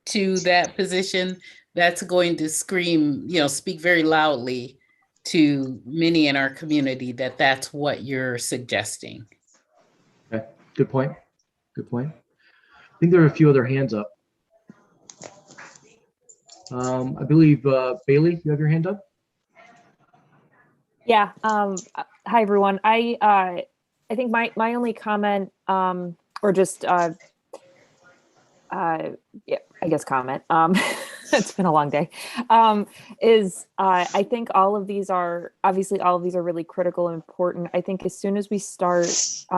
to that position, that's going to speak very loudly to many in our community that that's what you're suggesting. Okay, good point. Good point. I think there are a few other hands up. I believe Bailey, you have your hand up. Yeah. Hi everyone. I think my only comment, or just yeah, I guess comment. It's been a long day. Is I think all of these are really critical and important. I think as soon as we start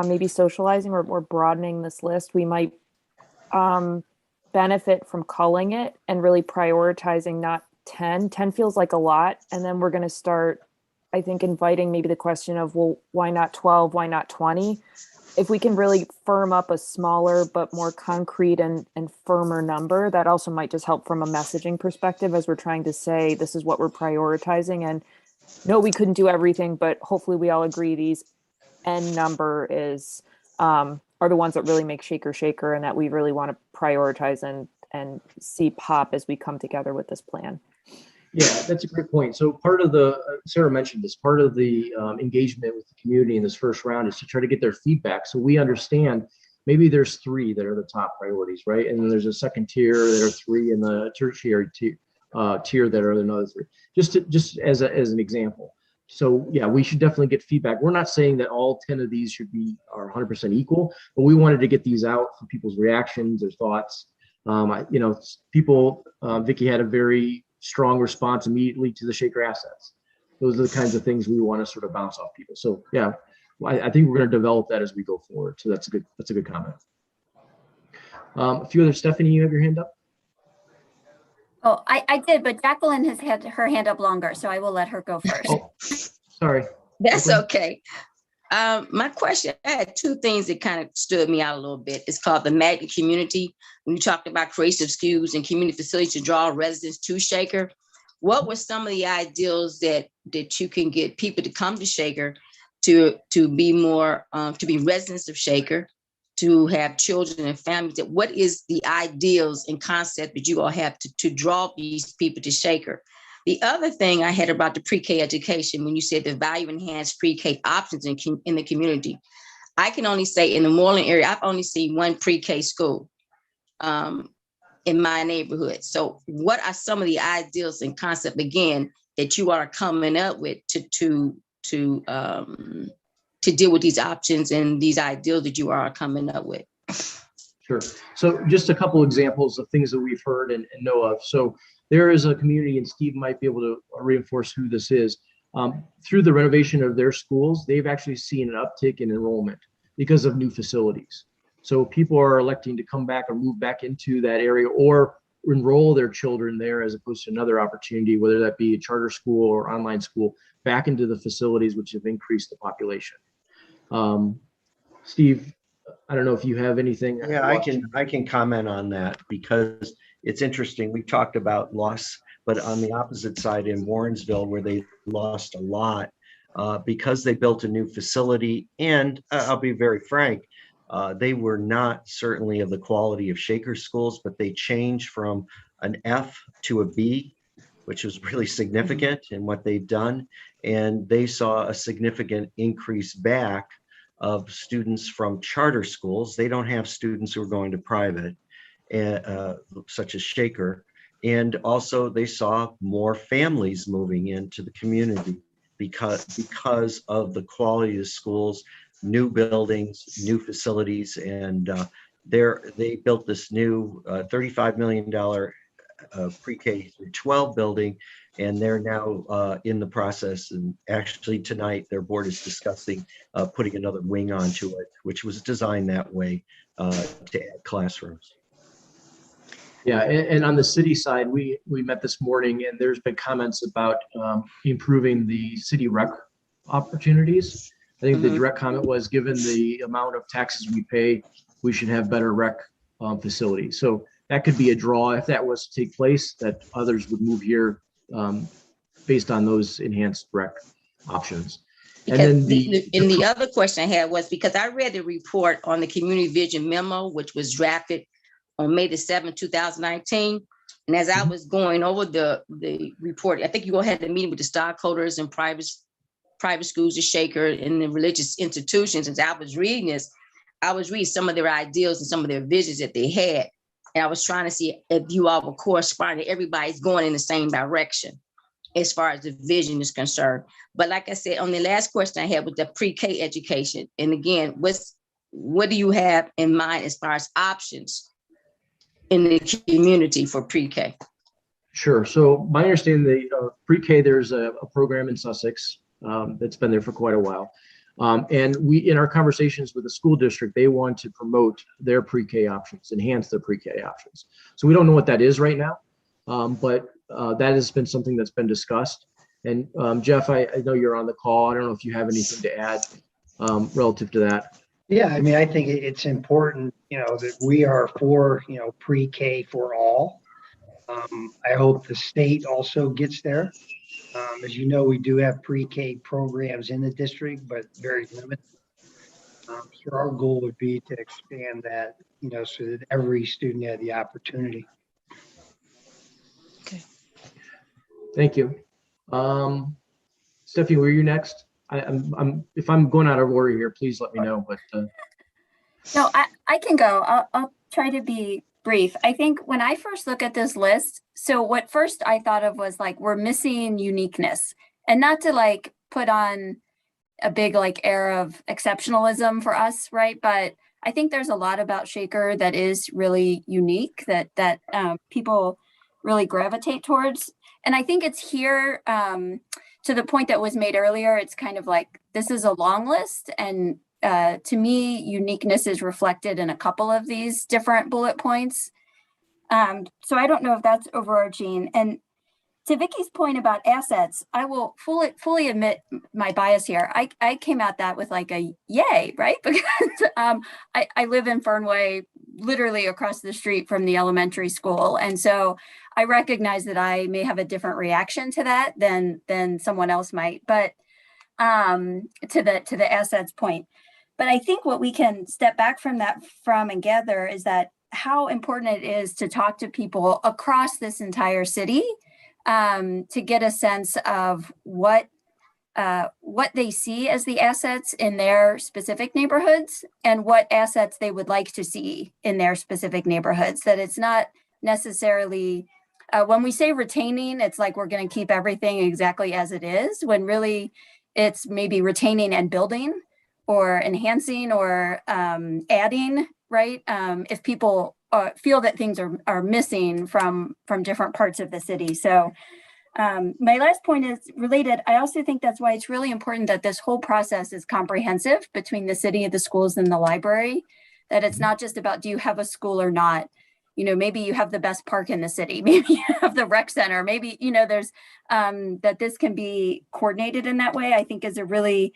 maybe socializing or broadening this list, we might benefit from culling it and really prioritizing not 10. 10 feels like a lot. And then we're going to start, I think, inviting maybe the question of, well, why not 12? Why not 20? If we can really firm up a smaller but more concrete and firmer number, that also might just help from a messaging perspective as we're trying to say, this is what we're prioritizing. And no, we couldn't do everything, but hopefully we all agree these N number is are the ones that really make Shaker and that we really want to prioritize and see pop as we come together with this plan. Yeah, that's a great point. So part of Sarah mentioned this, part of the engagement with the community in this first round is to try to get their feedback. So we understand maybe there's 3 that are the top priorities, right? And then there's a second tier that are 3 in the tertiary tier that are another 3, just as an example. So yeah, we should definitely get feedback. We're not saying that all 10 of these are 100% equal, but we wanted to get these out for people's reactions, their thoughts. People, Vicky had a very strong response immediately to the Shaker assets. Those are the kinds of things we want to sort of bounce off people. So yeah, I think we're going to develop that as we go forward. So that's a good comment. A few other, Stephanie, you have your hand up? Oh, I did, but Jacqueline has had her hand up longer, so I will let her go first. Oh, sorry. That's okay. My question, I had 2 things that kind of stood me out a little bit. It's called the Magnet Community. When you talked about creative skills and community facilities to draw residents to Shaker, what were some of the ideals that you can get people to come to Shaker to be more, to be residents of Shaker, to have children and families? What is the ideals and concept that you all have to draw these people to Shaker? The other thing I had about the pre-K education, when you said the value enhanced pre-K options in the community, I can only say in the Moreland area, I've only seen one pre-K school in my neighborhood. So what are some of the ideals and concept, again, that you are coming up with to deal with these options and these ideals that you are coming up with? Sure. So just a couple examples of things that we've heard and know of. So there is a community, and Steve might be able to reinforce who this is. Through the renovation of their schools, they've actually seen an uptick in enrollment because of new facilities. So people are electing to come back or move back into that area or enroll their children there as opposed to another opportunity, whether that be a charter school or online school, back into the facilities which have increased the population. Steve, I don't know if you have anything. Yeah, I can comment on that because it's interesting. We talked about loss, but on the opposite side in Warrensville, where they lost a lot because they built a new facility. And I'll be very frank, they were not certainly of the quality of Shaker schools, but they changed from an F to a B, which was really significant in what they've done. And they saw a significant increase back of students from charter schools. They don't have students who are going to private, such as Shaker. And also they saw more families moving into the community because of the quality of the schools, new buildings, new facilities. And they built this new $35 million pre-K through 12 building, and they're now in the process. And actually tonight, their board is discussing putting another wing onto it, which was designed that way to add classrooms. Yeah, and on the city side, we met this morning, and there's been comments about improving the city rec opportunities. I think the direct comment was, given the amount of taxes we pay, we should have better rec facilities. So that could be a draw if that was to take place, that others would move here based on those enhanced rec options. Because and then the other question I had was, because I read the report on the community vision memo, which was drafted on May the 7th, 2019. And as I was going over the report, I think you all had a meeting with the stockholders and private schools of Shaker and the religious institutions. As I was reading this, I was reading some of their ideals and some of their visions that they had. And I was trying to see if you all were corresponding, everybody's going in the same direction as far as the vision is concerned. But like I said, on the last question I had was the pre-K education. And again, what do you have in mind as far as options in the community for pre-K? Sure. So my understanding, the pre-K, there's a program in Sussex that's been there for quite a while. And we, in our conversations with the school district, they want to promote their pre-K options, enhance their pre-K options. So we don't know what that is right now, but that has been something that's been discussed. And Jeff, I know you're on the call. I don't know if you have anything to add relative to that. Yeah, I mean, I think it's important, that we are for, pre-K for all. I hope the state also gets there. As you know, we do have pre-K programs in the district, but very limited. So our goal would be to expand that, so that every student had the opportunity. Okay. Thank you. Stephanie, were you next? If I'm going out of order here, please let me know. But no, I can go. I'll try to be brief. I think when I first look at this list, so what first I thought of was like, we're missing uniqueness, and not to put on a big air of exceptionalism for us, right? But I think there's a lot about Shaker that is really unique that people really gravitate towards. And I think it's here to the point that was made earlier. It's kind of like, this is a long list. And to me, uniqueness is reflected in a couple of these different bullet points. So I don't know if that's overarching. And to Vicky's point about assets, I will fully admit my bias here. I came at that with a yay, right? Because I live in Fernway, literally across the street from the elementary school. And so I recognize that I may have a different reaction to that than someone else might, but to the assets point. But I think what we can step back from and gather is that how important it is to talk to people across this entire city to get a sense of what they see as the assets in their specific neighborhoods and what assets they would like to see in their specific neighborhoods. That it's not necessarily, when we say retaining, it's like we're going to keep everything exactly as it is, when really it's maybe retaining and building or enhancing or adding, right? If people feel that things are missing from different parts of the city. So my last point is related. I also think that's why it's really important that this whole process is comprehensive between the city, the schools, and the library, that it's not just about, do you have a school or not? You know, maybe you have the best park in the city, maybe you have the rec center, maybe, you know, there's that this can be coordinated in that way, I think is a really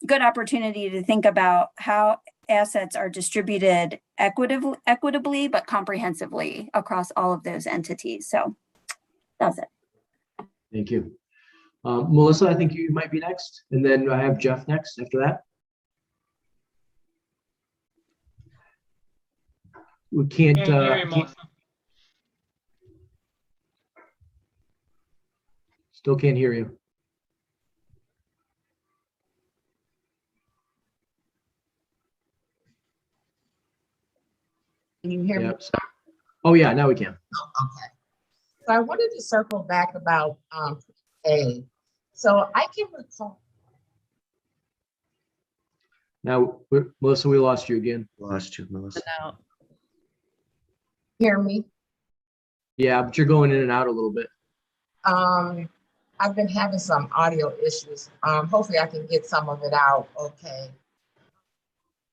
good opportunity to think about how assets are distributed equitably, but comprehensively across all of those entities. So that's it. Thank you. Melissa, I think you might be next, and then I have Jeff next after that. We can't hear you, Melissa. Still can't hear you. Can you hear me? Oh yeah, now we can. Oh, okay. So I wanted to circle back about pre-K. So I can recall. Now, Melissa, we lost you again. Lost you, Melissa. Hear me? Yeah, but you're going in and out a little bit. I've been having some audio issues. Hopefully I can get some of it out okay.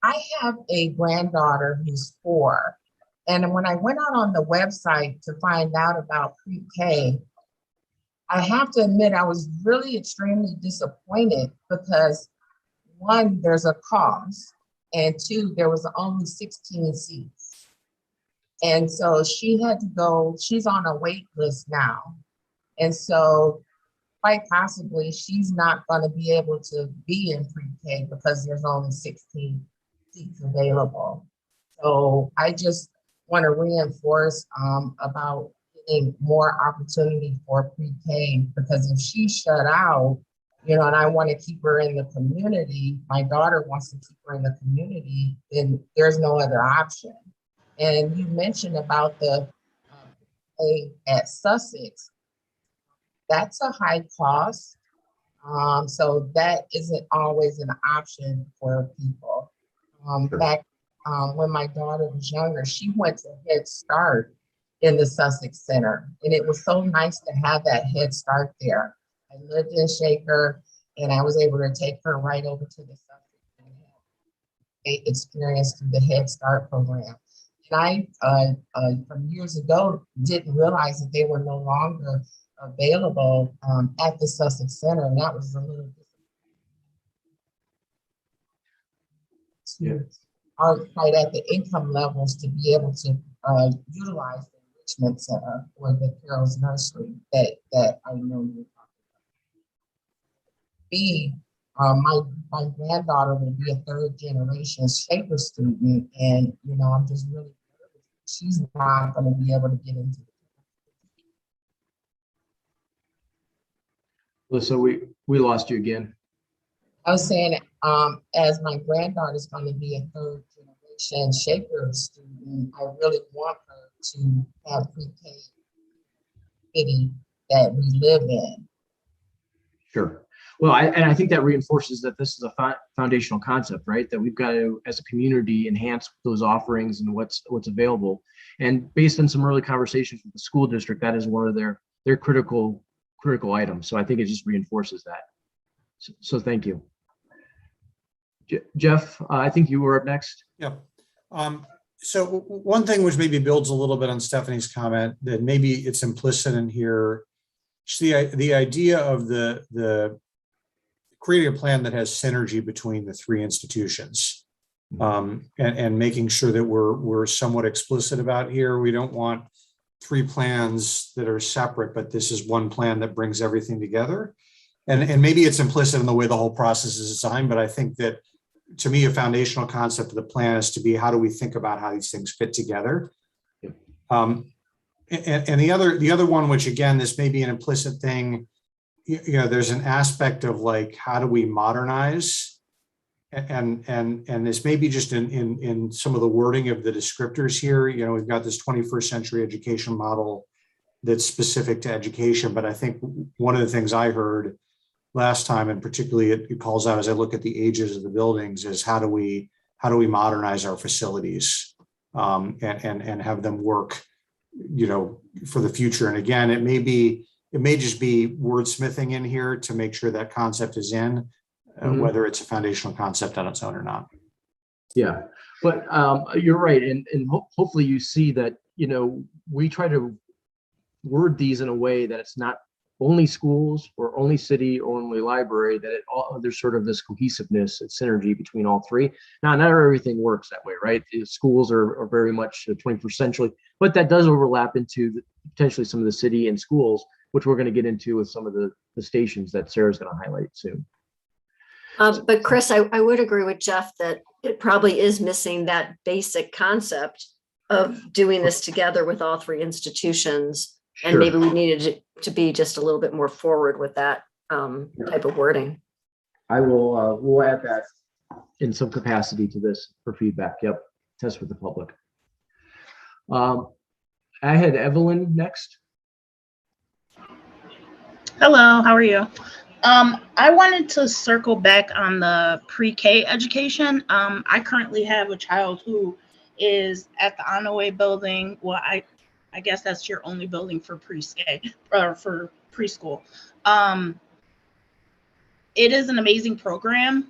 I have a granddaughter who's 4. And when I went out on the website to find out about pre-K, I have to admit I was really extremely disappointed because 1, there's a cost, and 2, there was only 16 seats. And so she had to go, she's on a wait list now. And so quite possibly she's not going to be able to be in pre-K because there's only 16 seats available. So I just want to reinforce about getting more opportunity for pre-K, because if she's shut out, you know, and I want to keep her in the community, my daughter wants to keep her in the community, then there's no other option. And you mentioned about the at Sussex, that's a high cost. So that isn't always an option for people. Back when my daughter was younger, she went to Head Start in the Sussex Center. And it was so nice to have that Head Start there. I lived in Shaker, and I was able to take her right over to the Sussex and have a experience through the Head Start program. And I, from years ago, didn't realize that they were no longer available at the Sussex Center, and that was a little disappointing. Aren't quite at the income levels to be able to utilize the enrichment center or the Carol's Nursery that I know you're talking about. B, my granddaughter will be a 3rd generation Shaker student, and you know, I'm just really nervous. She's not going to be able to get into it. Well, so we lost you again. I was saying, as my granddaughter is going to be a 3rd generation Shaker student, I really want her to have pre-K city that we live in. Sure. Well, I think that reinforces that this is a foundational concept, right? That we've got to, as a community, enhance those offerings and what's available. And based on some early conversations with the school district, that is one of their critical items. So I think it just reinforces that. So thank you. Jeff, I think you were up next. Yeah. So one thing which maybe builds a little bit on Stephanie's comment, that maybe it's implicit in here, the idea of the creating a plan that has synergy between the 3 institutions. And making sure that we're somewhat explicit about here. We don't want 3 plans that are separate, but this is one plan that brings everything together. And maybe it's implicit in the way the whole process is designed, but I think that, to me, a foundational concept of the plan is to be, how do we think about how these things fit together? And the other one, which again, this may be an implicit thing, there's an aspect of like, how do we modernize? And this may be just in some of the wording of the descriptors here. We've got this 21st century education model that's specific to education, but I think one of the things I heard last time, and particularly it calls out as I look at the ages of the buildings, is how do we modernize our facilities and have them work, for the future. And again, it may just be wordsmithing in here to make sure that concept is in, whether it's a foundational concept on its own or not. Yeah, but you're right. And hopefully you see that, we try to word these in a way that it's not only schools or only city or only library, that there's sort of this cohesiveness and synergy between all 3. Now, not everything works that way, right? Schools are very much 21st century, but that does overlap into potentially some of the city and schools, which we're going to get into with some of the stations that Sarah's going to highlight soon. But Chris, I would agree with Jeff that it probably is missing that basic concept of doing this together with all 3 institutions. And maybe we needed to be just a little bit more forward with that type of wording. I will, we'll add that in some capacity to this for feedback. Yep, test with the public. I had Evelyn next. Hello, how are you? I wanted to circle back on the pre-K education. I currently have a child who is at the Onaway building. Well, I guess that's your only building for pre-K or for preschool. It is an amazing program,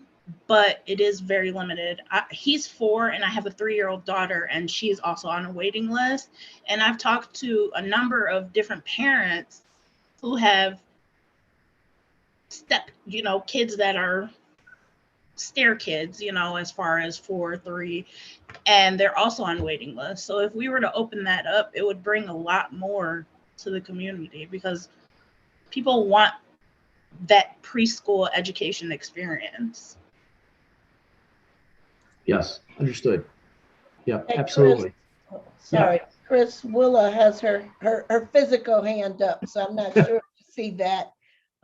but it is very limited. He's 4 and I have a 3-year-old daughter, and she's also on a waiting list. And I've talked to a number of different parents who have kids that are stair kids, as far as 4, 3, and they're also on waiting lists. So if we were to open that up, it would bring a lot more to the community, because people want that preschool education experience. Yes, understood. Yeah, Hey, absolutely. Chris, sorry, Chris, Willa has her physical hand up, so I'm not sure if you see that.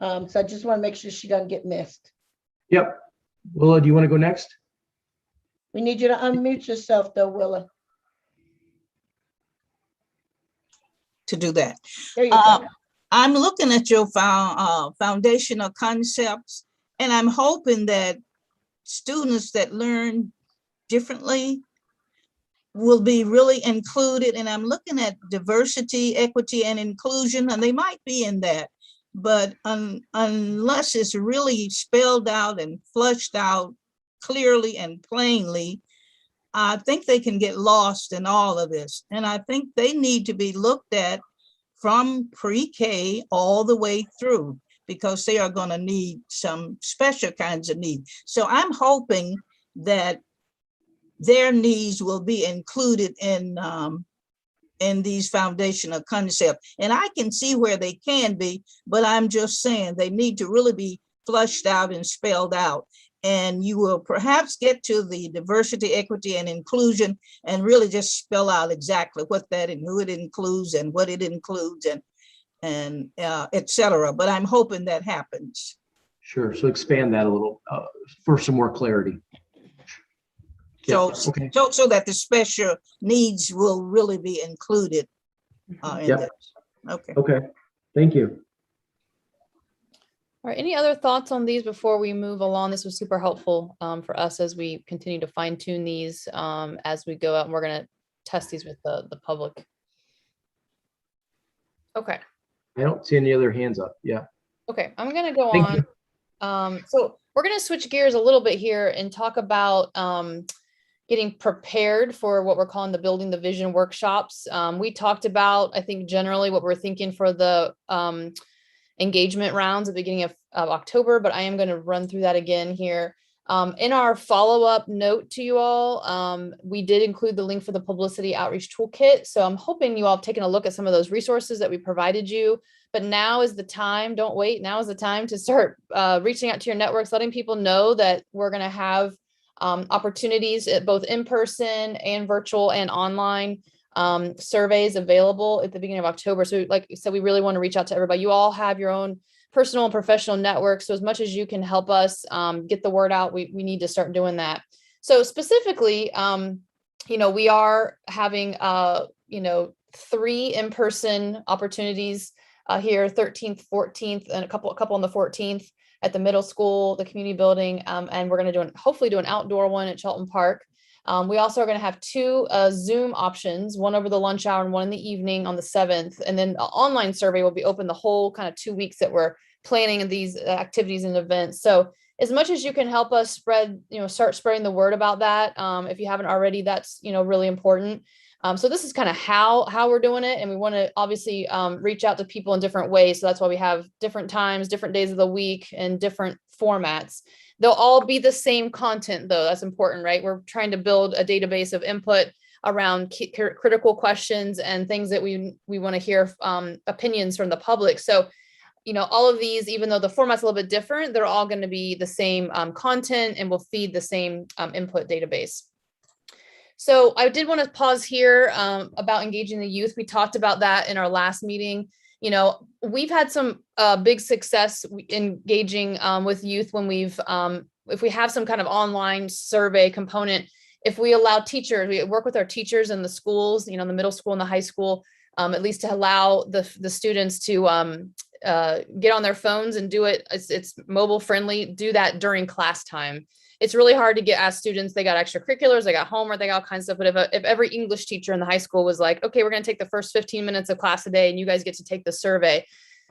So I just want to make sure she doesn't get missed. Yep. Willa, do you want to go next? We need you to unmute yourself though, Willa. To do that. There you go. I'm looking at your foundational concepts, and I'm hoping that students that learn differently will be really included. And I'm looking at diversity, equity, and inclusion, and they might be in that. But unless it's really spelled out and flushed out clearly and plainly, I think they can get lost in all of this. And I think they need to be looked at from pre-K all the way through, because they are going to need some special kinds of needs. So I'm hoping that their needs will be included in these foundational concepts. And I can see where they can be, but I'm just saying they need to really be flushed out and spelled out. And you will perhaps get to the diversity, equity, and inclusion and really just spell out exactly what that and who it includes and what it includes and et cetera. But I'm hoping that happens. Sure. So expand that a little for some more clarity. So, yeah. Okay. so that the special needs will really be included in Yep. this. Okay. Okay. Thank you. All right, any other thoughts on these before we move along? This was super helpful for us as we continue to fine tune these as we go out, and we're going to test these with the public. Okay. I don't see any other hands up. Yeah. Okay, I'm going to go Thank on. So we're going to switch gears a little bit here and talk about getting prepared for what we're calling the Building the Vision workshops. We talked about, I think, generally what we're thinking for the engagement rounds at the beginning of October, but I am going to run through that again here. In our follow-up note to you all, we did include the link for the publicity outreach toolkit. So I'm hoping you all have taken a look at some of those resources that we provided you. But now is the time, don't wait, now is the time to start reaching out to your networks, letting people know that we're going to have opportunities at both in person and virtual and online surveys available at the beginning of October. So like I said, we really want to reach out to everybody. You all have your own personal and professional networks. So as much as you can help us get the word out, we need to start doing that. So specifically, we are having, 3 in-person opportunities here, 13th, 14th, and a couple on the 14th at the middle school, the community building, and we're going to hopefully do an outdoor one at Chelton Park. We also are going to have 2 Zoom options, one over the lunch hour and one in the evening on the 7th. And then an online survey will be open the whole kind of 2 weeks that we're planning these activities and events. So as much as you can help us spread, start spreading the word about that. If you haven't already, that's, really important. So this is kind of how we're doing it. And we want to obviously reach out to people in different ways. So that's why we have different times, different days of the week, and different formats. They'll all be the same content, though. That's important, right? We're trying to build a database of input around critical questions and things that we want to hear opinions from the public. So, all of these, even though the format's a little bit different, they're all going to be the same content and will feed the same input database. So I did want to pause here about engaging the youth. We talked about that in our last meeting. We've had some big success engaging with youth when if we have some kind of online survey component, if we allow teachers, we work with our teachers in the schools, the middle school and the high school, at least to allow the students to get on their phones and do it. It's mobile friendly, do that during class time. It's really hard to ask students, they got extracurriculars, they got homework, they got all kinds of stuff. But if every English teacher in the high school was like, okay, we're going to take the first 15 minutes of class a day and you guys get to take the survey.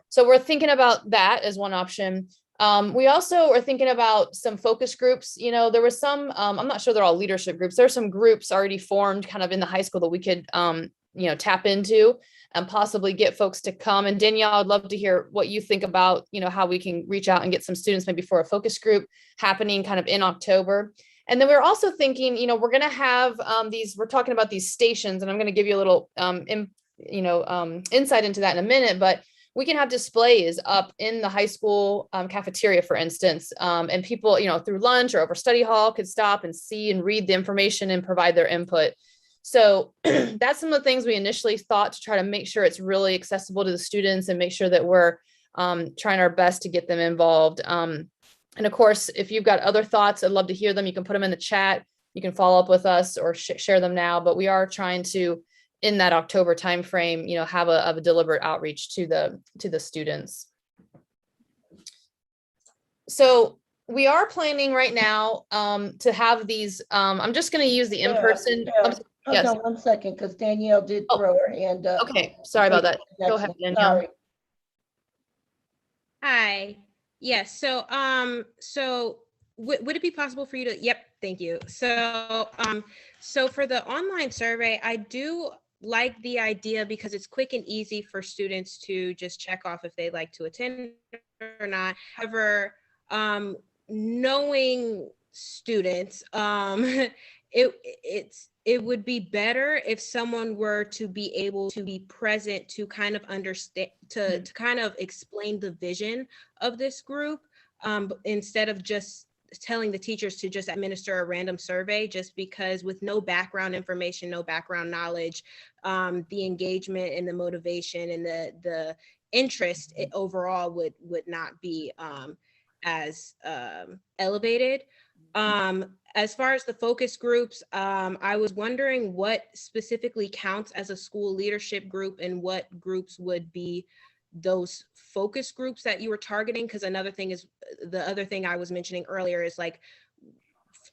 So we're thinking about that as one option. We also are thinking about some focus groups. There was some, I'm not sure they're all leadership groups. There are some groups already formed kind of in the high school that we could, tap into and possibly get folks to come. And Danielle, I'd love to hear what you think about, how we can reach out and get some students maybe for a focus group happening kind of in October. And then we're also thinking, we're going to have we're talking about these stations, and I'm going to give you a little, insight into that in a minute, but we can have displays up in the high school cafeteria, for instance, and people, through lunch or over study hall could stop and see and read the information and provide their input. So that's some of the things we initially thought to try to make sure it's really accessible to the students and make sure that we're trying our best to get them involved. And of course, if you've got other thoughts, I'd love to hear them. You can put them in the chat. You can follow up with us or share them now, but we are trying to, in that October timeframe, have a deliberate outreach to the students. So we are planning right now to have these, I'm just going to use the in-person. Hold on 1 second, because Danielle did throw her hand up. Okay, sorry about that. Go ahead, Danielle. Sorry. Hi. Yes. So, would it be possible for you to? Yep. Thank you. So, so for the online survey, I do like the idea because it's quick and easy for students to just check off if they like to attend or not. However, knowing students, it would be better if someone were to be able to be present to kind of understand, to kind of explain the vision of this group, instead of just telling the teachers to just administer a random survey, just because with no background information, no background knowledge, the engagement and the motivation and the interest overall would not be as elevated. As far as the focus groups, I was wondering what specifically counts as a school leadership group and what groups would be those focus groups that you were targeting. Because another thing is, the other thing I was mentioning earlier is like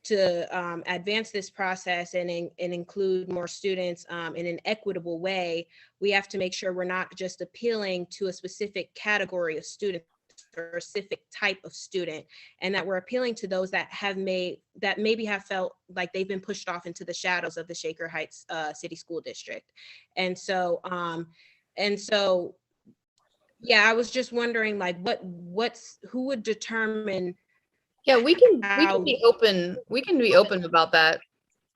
to advance this process and include more students in an equitable way, we have to make sure we're not just appealing to a specific category of students or a specific type of student, and that we're appealing to those that maybe have felt like they've been pushed off into the shadows of the Shaker Heights City School District. And so yeah, I was just wondering, like, who would determine Yeah, we can how be open. We can be open about that.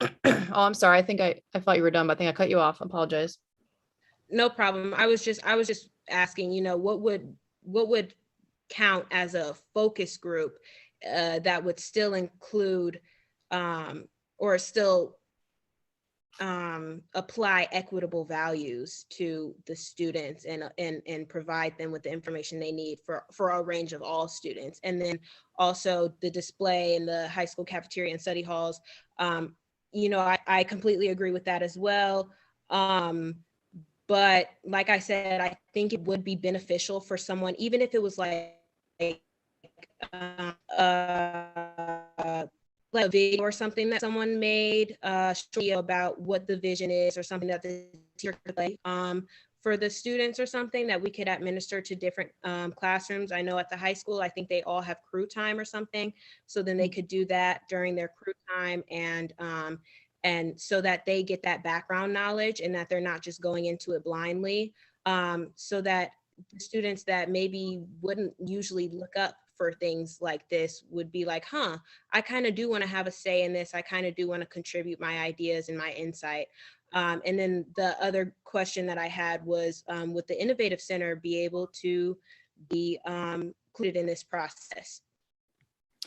Oh, I'm sorry. I think I thought you were done, but I think I cut you off. I apologize. No problem. I was just asking, you know, what would count as a focus group that would still include or still apply equitable values to the students and provide them with the information they need for a range of all students. And then also the display in the high school cafeteria and study halls. You know, I completely agree with that as well. But like I said, I think it would be beneficial for someone, even if it was like a video or something that someone made about what the vision is, or something that the teacher could play for the students, or something that we could administer to different classrooms. I know at the high school, I think they all have crew time or something. So then they could do that during their crew time, and so that they get that background knowledge and that they're not just going into it blindly, so that students that maybe wouldn't usually look up for things like this would be like, huh, I kind of do want to have a say in this. I kind of do want to contribute my ideas and my insight. And then the other question that I had was, would the Innovative Center be able to be included in this process?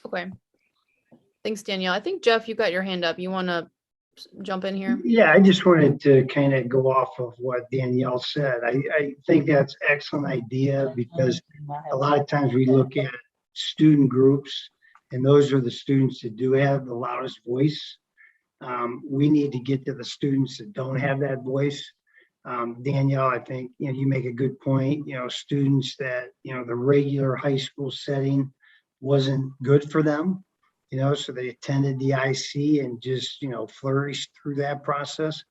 Okay. Thanks, Danielle. I think, Jeff, you got your hand up. You want to jump in here? Yeah, I just wanted to kind of go off of what Danielle said. I think that's an excellent idea, because a lot of times we look at student groups, and those are the students that do have the loudest voice. We need to get to the students that don't have that voice. Danielle, I think, you know, you make a good point. You know, students that, you know, the regular high school setting wasn't good for them, you know, so they attended the IC and just, you know, flourished through that process.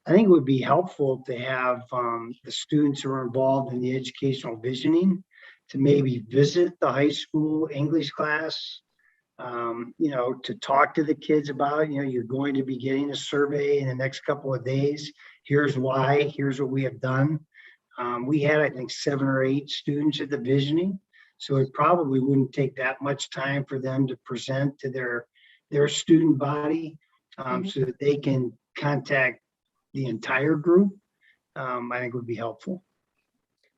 I think it would be helpful to have the students who are involved in the educational visioning to maybe visit the high school English class, you know, to talk to the kids about, you know, you're going to be getting a survey in the next couple of days. Here's why, here's what we have done. We had, I think, 7 or 8 students at the visioning. So it probably wouldn't take that much time for them to present to their student body, so that they can contact the entire group. I think would be helpful.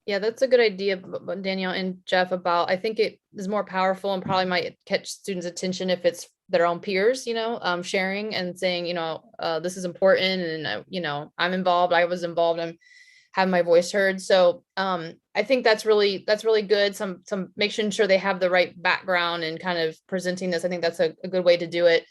Yeah, that's a good idea, Danielle and Jeff, about, I think it is more powerful and probably might catch students' attention if it's their own peers, you know, sharing and saying, you know, this is important, and, you know, I'm involved, I was involved, I'm having my voice heard. So I think that's really good. Some making sure they have the right background and kind of presenting this. I think that's a good way to do it.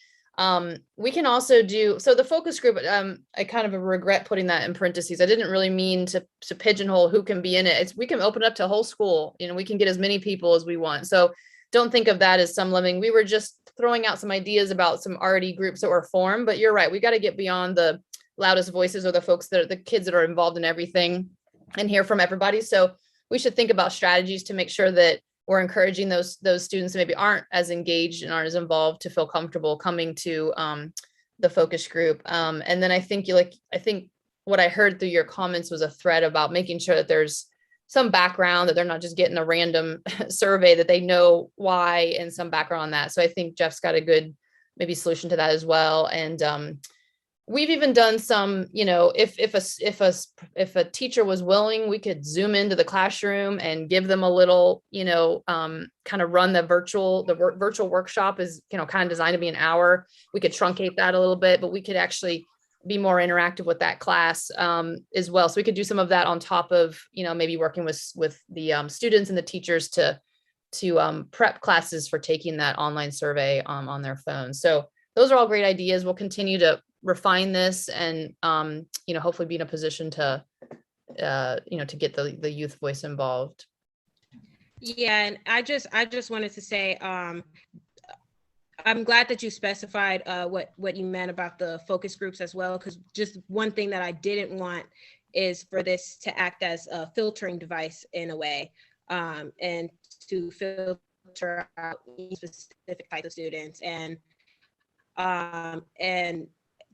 We can also do, so the focus group, I kind of regret putting that in parentheses. I didn't really mean to pigeonhole who can be in it. We can open up to a whole school, you know, we can get as many people as we want. So don't think of that as some limiting. We were just throwing out some ideas about some already groups that were formed, but you're right. We got to get beyond the loudest voices, or the folks that are the kids that are involved in everything, and hear from everybody. So we should think about strategies to make sure that we're encouraging those students that maybe aren't as engaged and aren't as involved to feel comfortable coming to the focus group. And then I think what I heard through your comments was a thread about making sure that there's some background, that they're not just getting a random survey, that they know why and some background on that. So I think Jeff's got a good maybe solution to that as well. And we've even done some, you know, if a teacher was willing, we could zoom into the classroom and give them a little, you know, kind of run the virtual workshop is, you know, kind of designed to be an hour. We could truncate that a little bit, but we could actually be more interactive with that class as well. So we could do some of that on top of, you know, maybe working with the students and the teachers to prep classes for taking that online survey on their phones. So those are all great ideas. We'll continue to refine this and, you know, hopefully be in a position to, you know, to get the youth voice involved. Yeah, and I just wanted to say, I'm glad that you specified what you meant about the focus groups as well, because just one thing that I didn't want is for this to act as a filtering device in a way, and to filter out specific types of students, and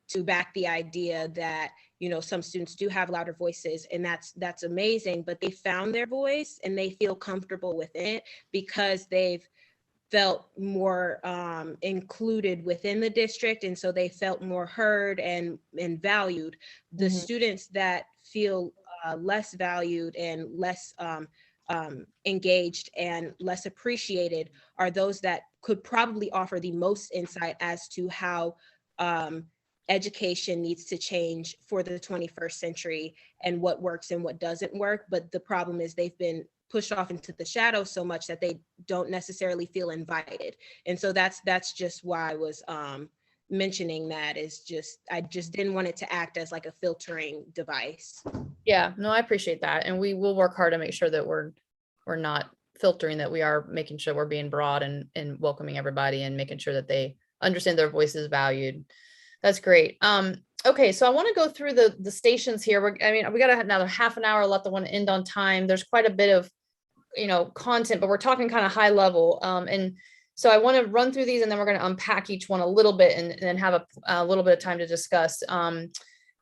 to back the idea that, you know, some students do have louder voices, and that's amazing, but they found their voice and they feel comfortable with it because they've felt more included within the district, and so they felt more heard and valued. The students that feel less valued and less engaged and less appreciated are those that could probably offer the most insight as to how education needs to change for the 21st century and what works and what doesn't work. But the problem is they've been pushed off into the shadows so much that they don't necessarily feel invited. And so that's just why I was mentioning that, is just, I just didn't want it to act as like a filtering device. Yeah, no, I appreciate that. And we will work hard to make sure that we're not filtering, that we are making sure we're being broad and welcoming everybody and making sure that they understand their voice is valued. That's great. Okay, so I want to go through the stations here. We got another half an hour left. I want to end on time. There's quite a bit of, content, but we're talking kind of high level. And so I want to run through these, and then we're going to unpack each one a little bit and then have a little bit of time to discuss.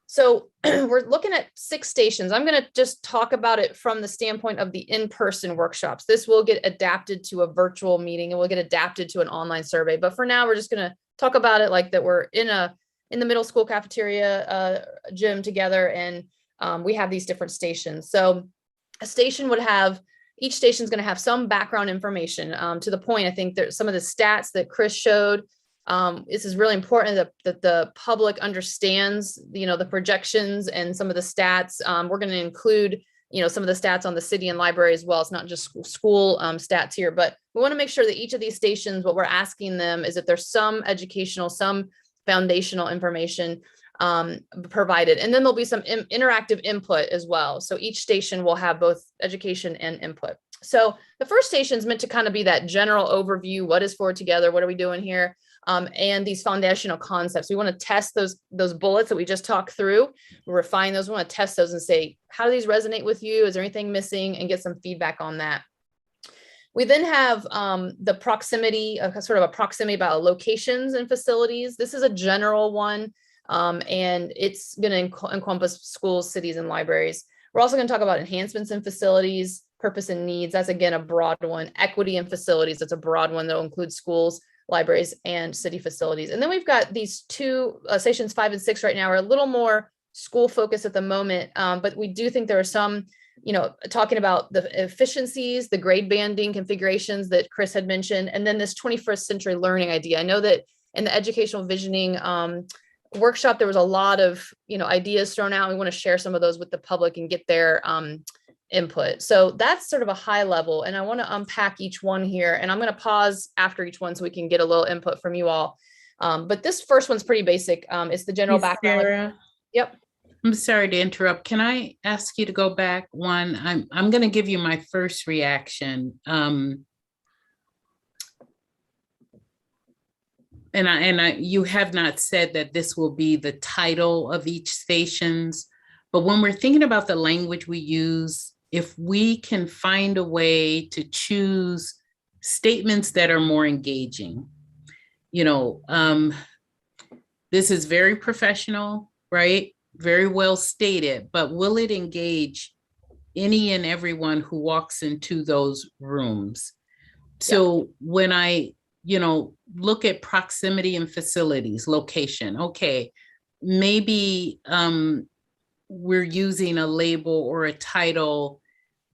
So we're looking at 6 stations. I'm going to just talk about it from the standpoint of the in-person workshops. This will get adapted to a virtual meeting, and will get adapted to an online survey. But for now, we're just going to talk about it like that we're in the middle school cafeteria gym together, and we have these different stations. So a station would have, each station is going to have some background information. To the point, I think that some of the stats that Chris showed, this is really important that the public understands, the projections and some of the stats. We're going to include, some of the stats on the city and library as well. It's not just school stats here, but we want to make sure that each of these stations, what we're asking them is that there's some educational, some foundational information provided. And then there'll be some interactive input as well. So each station will have both education and input. So the first station is meant to kind of be that general overview. What is Forward Together? What are we doing here? And these foundational concepts. We want to test those bullets that we just talked through, refine those. We want to test those and say, how do these resonate with you? Is there anything missing? And get some feedback on that. We then have the proximity, sort of a proximity about locations and facilities. This is a general one, and it's going to encompass schools, cities, and libraries. We're also going to talk about enhancements in facilities, purpose and needs. That's, again, a broad one. Equity in facilities. That's a broad one that will include schools, libraries, and city facilities. And then we've got these 2 stations 5 and 6 right now are a little more school focused at the moment, but we do think there are some, talking about the efficiencies, the grade banding configurations that Chris had mentioned, and then this 21st century learning idea. I know that in the educational visioning workshop, there was a lot of, ideas thrown out. We want to share some of those with the public and get their input. So that's sort of a high level, and I want to unpack each one here, and I'm going to pause after each one so we can get a little input from you all. But this first one's pretty basic. It's the general background. Sarah, yep. I'm sorry to interrupt. Can I ask you to go back one? I'm going to give you my first reaction. You have not said that this will be the title of each stations, but when we're thinking about the language we use, if we can find a way to choose statements that are more engaging, this is very professional, right? Very well stated, but will it engage any and everyone who walks into those rooms? So when I, look at proximity and facilities, location, okay, maybe we're using a label or a title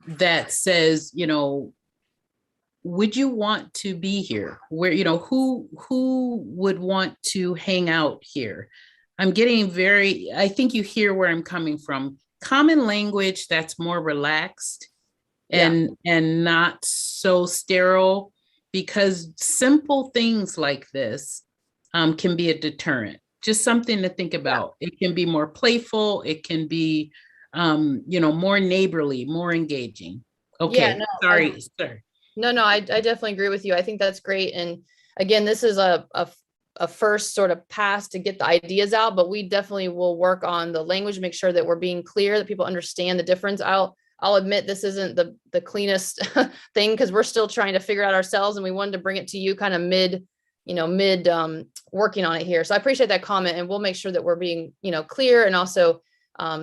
that says, would you want to be here? Where, who would want to hang out here? I'm getting I think you hear where I'm coming from. Common language that's more relaxed and not so sterile, because simple things like this can be a deterrent. Just something to think about. It can be more playful. It can be, more neighborly, more engaging. Okay, sorry. No, I definitely agree with you. I think that's great. And again, this is a first sort of pass to get the ideas out, but we definitely will work on the language, make sure that we're being clear, that people understand the difference. I'll admit this isn't the cleanest thing, because we're still trying to figure out ourselves, and we wanted to bring it to you kind of mid working on it here. So I appreciate that comment, and we'll make sure that we're being, clear, and also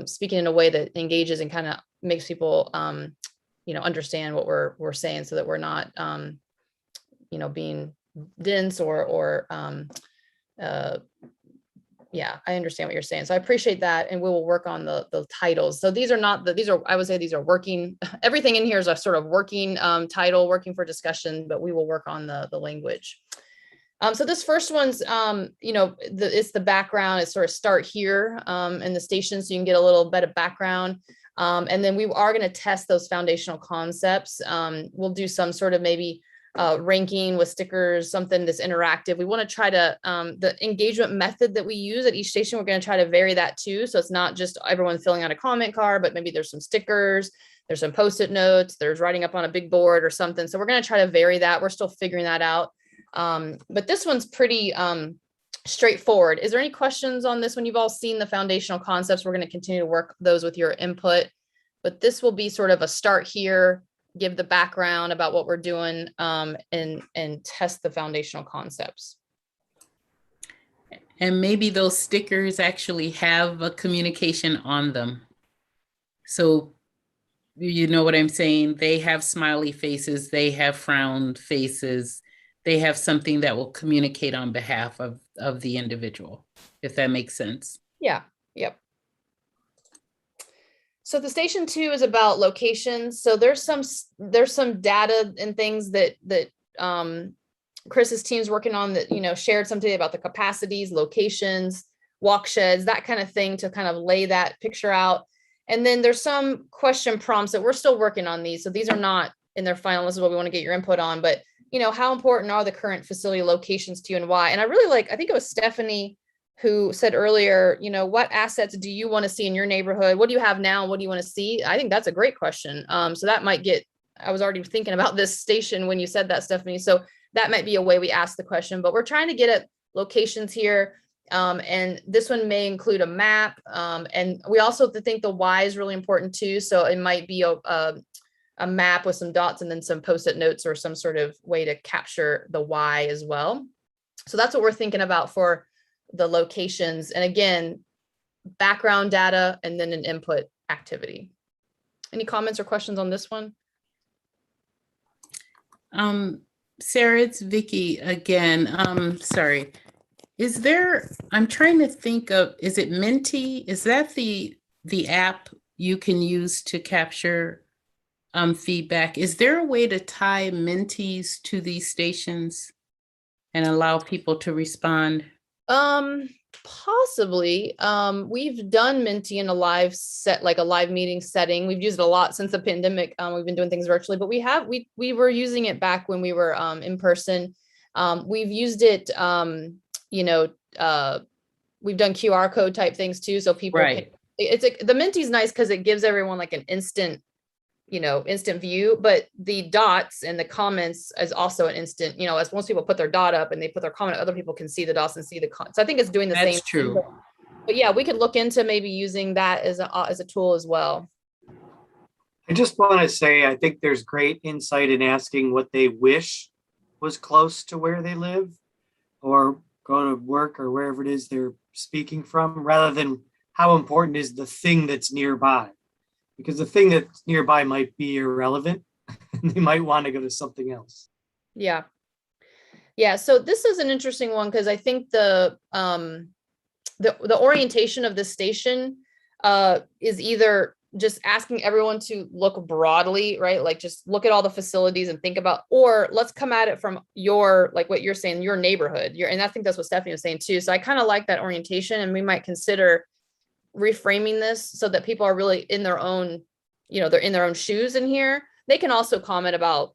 speaking in a way that engages and kind of makes people, understand what we're saying, so that we're not being dense or yeah, I understand what you're saying. So I appreciate that. And we will work on the titles. So these are not I would say these are working, everything in here is a sort of working title, working for discussion, but we will work on the language. So this first one's, it's the background. It's sort of start here in the station, so you can get a little bit of background. And then we are going to test those foundational concepts. We'll do some sort of maybe ranking with stickers, something that's interactive. We want to try to, the engagement method that we use at each station, we're going to try to vary that too. So it's not just everyone filling out a comment card, but maybe there's some stickers, there's some Post-it notes, there's writing up on a big board or something. So we're going to try to vary that. We're still figuring that out. But this one's pretty straightforward. Is there any questions on this one? You've all seen the foundational concepts. We're going to continue to work those with your input, but this will be sort of a start here, give the background about what we're doing, and test the foundational concepts. And maybe those stickers actually have a communication on them. So you know what I'm saying? They have smiley faces, they have frowned faces, they have something that will communicate on behalf of the individual, if that makes sense. Yeah, yep. So the station 2 is about locations. So there's some data and things that Chris's team's working on that, shared something about the capacities, locations, walk sheds, that kind of thing to kind of lay that picture out. And then there's some question prompts that we're still working on these. So these are not in their final. This is what we want to get your input on, but how important are the current facility locations to you and why? And I really I think it was Stephanie who said earlier, what assets do you want to see in your neighborhood? What do you have now? What do you want to see? I think that's a great question. So that might I was already thinking about this station when you said that, Stephanie. So that might be a way we ask the question, but we're trying to get at locations here. And this one may include a map. And we also think the why is really important too. So it might be a map with some dots and then some Post-it notes or some sort of way to capture the why as well. So that's what we're thinking about for the locations. And again, background data and then an input activity. Any comments or questions on this one? Sarah, it's Vicky again. Sorry. I'm trying to think of, is it Menti? Is that the app you can use to capture feedback? Is there a way to tie Mentis to these stations and allow people to respond? Possibly. We've done Menti in a live set, like a live meeting setting. We've used it a lot since the pandemic. We've been doing things virtually, but we were using it back when we were in person. We've used it, we've done QR code type things too. So people, right. The Menti is nice because it gives everyone like an instant view, but the dots and the comments is also an instant, as most people put their dot up and they put their comment, other people can see the dots and see the so I think it's doing the same. That's true. Thing, but yeah, we could look into maybe using that as a tool as well. I just want to say, I think there's great insight in asking what they wish was close to where they live or go to work or wherever it is they're speaking from, rather than how important is the thing that's nearby. Because the thing that's nearby might be irrelevant. They might want to go to something else. Yeah. Yeah. So this is an interesting one because I think the orientation of this station is either just asking everyone to look broadly, right? Like just look at all the facilities and think about, or let's come at it from like what you're saying, your neighborhood. And I think that's what Stephanie was saying too. So I kind of like that orientation, and we might consider reframing this so that people are really in their own, they're in their own shoes in here. They can also comment about,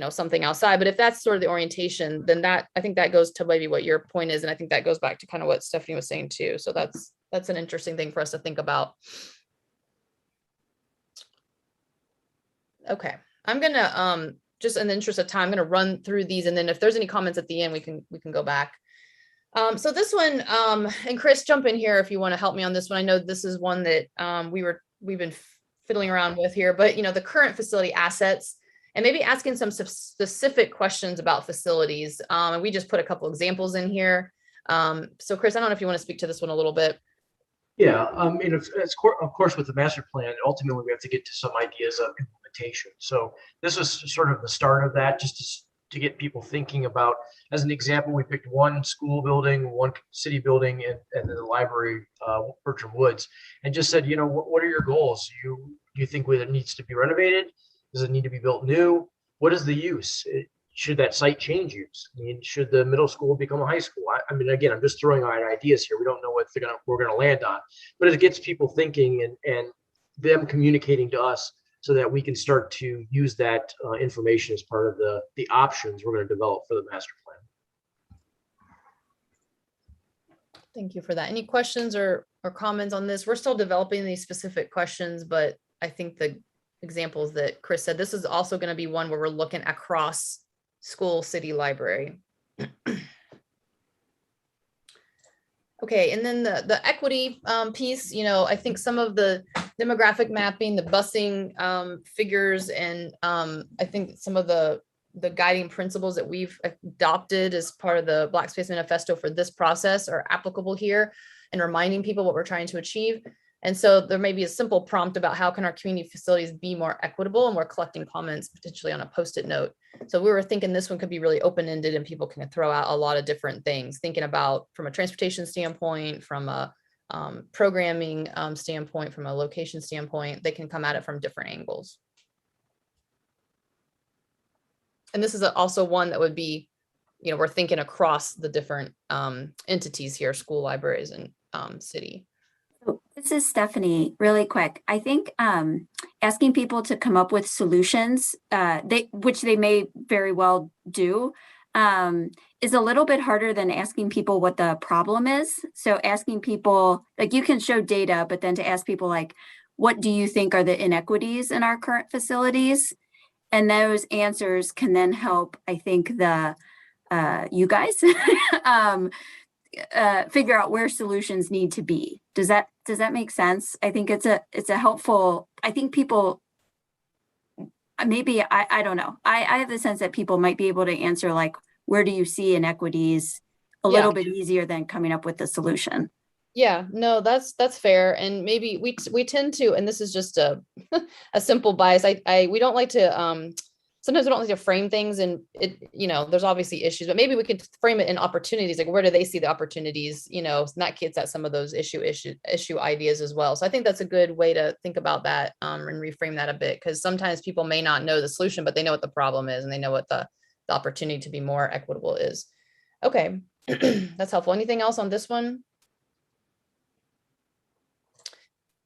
something outside, but if that's sort of the orientation, then I think that goes to maybe what your point is. And I think that goes back to kind of what Stephanie was saying too. So that's an interesting thing for us to think about. Okay. I'm going to, just in the interest of time, I'm going to run through these. And then if there's any comments at the end, we can go back. So this one, and Chris, jump in here if you want to help me on this one. I know this is one that we've been fiddling around with here, but the current facility assets, and maybe asking some specific questions about facilities. And we just put a couple examples in here. So Chris, I don't know if you want to speak to this one a little bit. Yeah, of course, with the master plan, ultimately we have to get to some ideas of implementation. So this was sort of the start of that, just to to get people thinking about, as an example, we picked one school building, one city building, and then the library, Bertram Woods, and just said, what are your goals? Do you think it needs to be renovated? Does it need to be built new? What is the use? Should that site change use? I mean, should the middle school become a high school? I mean, again, I'm just throwing out ideas here. We don't know what we're gonna land on, but it gets people thinking and them communicating to us so that we can start to use that information as part of the options we're going to develop for the master plan. Thank you for that. Any questions or comments on this? We're still developing these specific questions, but I think the examples that Chris said, this is also going to be one where we're looking across school, city, library. Okay, and then the equity piece, I think some of the demographic mapping, the busing figures, and I think some of the guiding principles that we've adopted as part of the Black Space Manifesto for this process are applicable here, and reminding people what we're trying to achieve. And so there may be a simple prompt about how can our community facilities be more equitable, and we're collecting comments potentially on a Post-it note. So we were thinking this one could be really open-ended and people can throw out a lot of different things, thinking about from a transportation standpoint, from a programming standpoint, from a location standpoint, they can come at it from different angles. And this is also one that would be, we're thinking across the different entities here, school, libraries, and city. This is Stephanie, really quick. I think asking people to come up with solutions, which they may very well do, is a little bit harder than asking people what the problem is. So asking people, like, you can show data, but then to ask people, like, what do you think are the inequities in our current facilities? And those answers can then help, I think, you guys figure out where solutions need to be. Does that make sense? I think it's a helpful, I think people, maybe, I don't know. I have the sense that people might be able to answer, like, where do you see inequities a little bit easier than coming up with the solution. Yeah, no, that's fair. And maybe we tend to, and this is just a simple bias. We don't like to, sometimes we don't like to frame things, and there's obviously issues, but maybe we could frame it in opportunities. Like, where do they see the opportunities? And that gets at some of those issue ideas as well. So I think that's a good way to think about that and reframe that a bit, because sometimes people may not know the solution, but they know what the problem is, and they know what the opportunity to be more equitable is. Okay, that's helpful. Anything else on this one?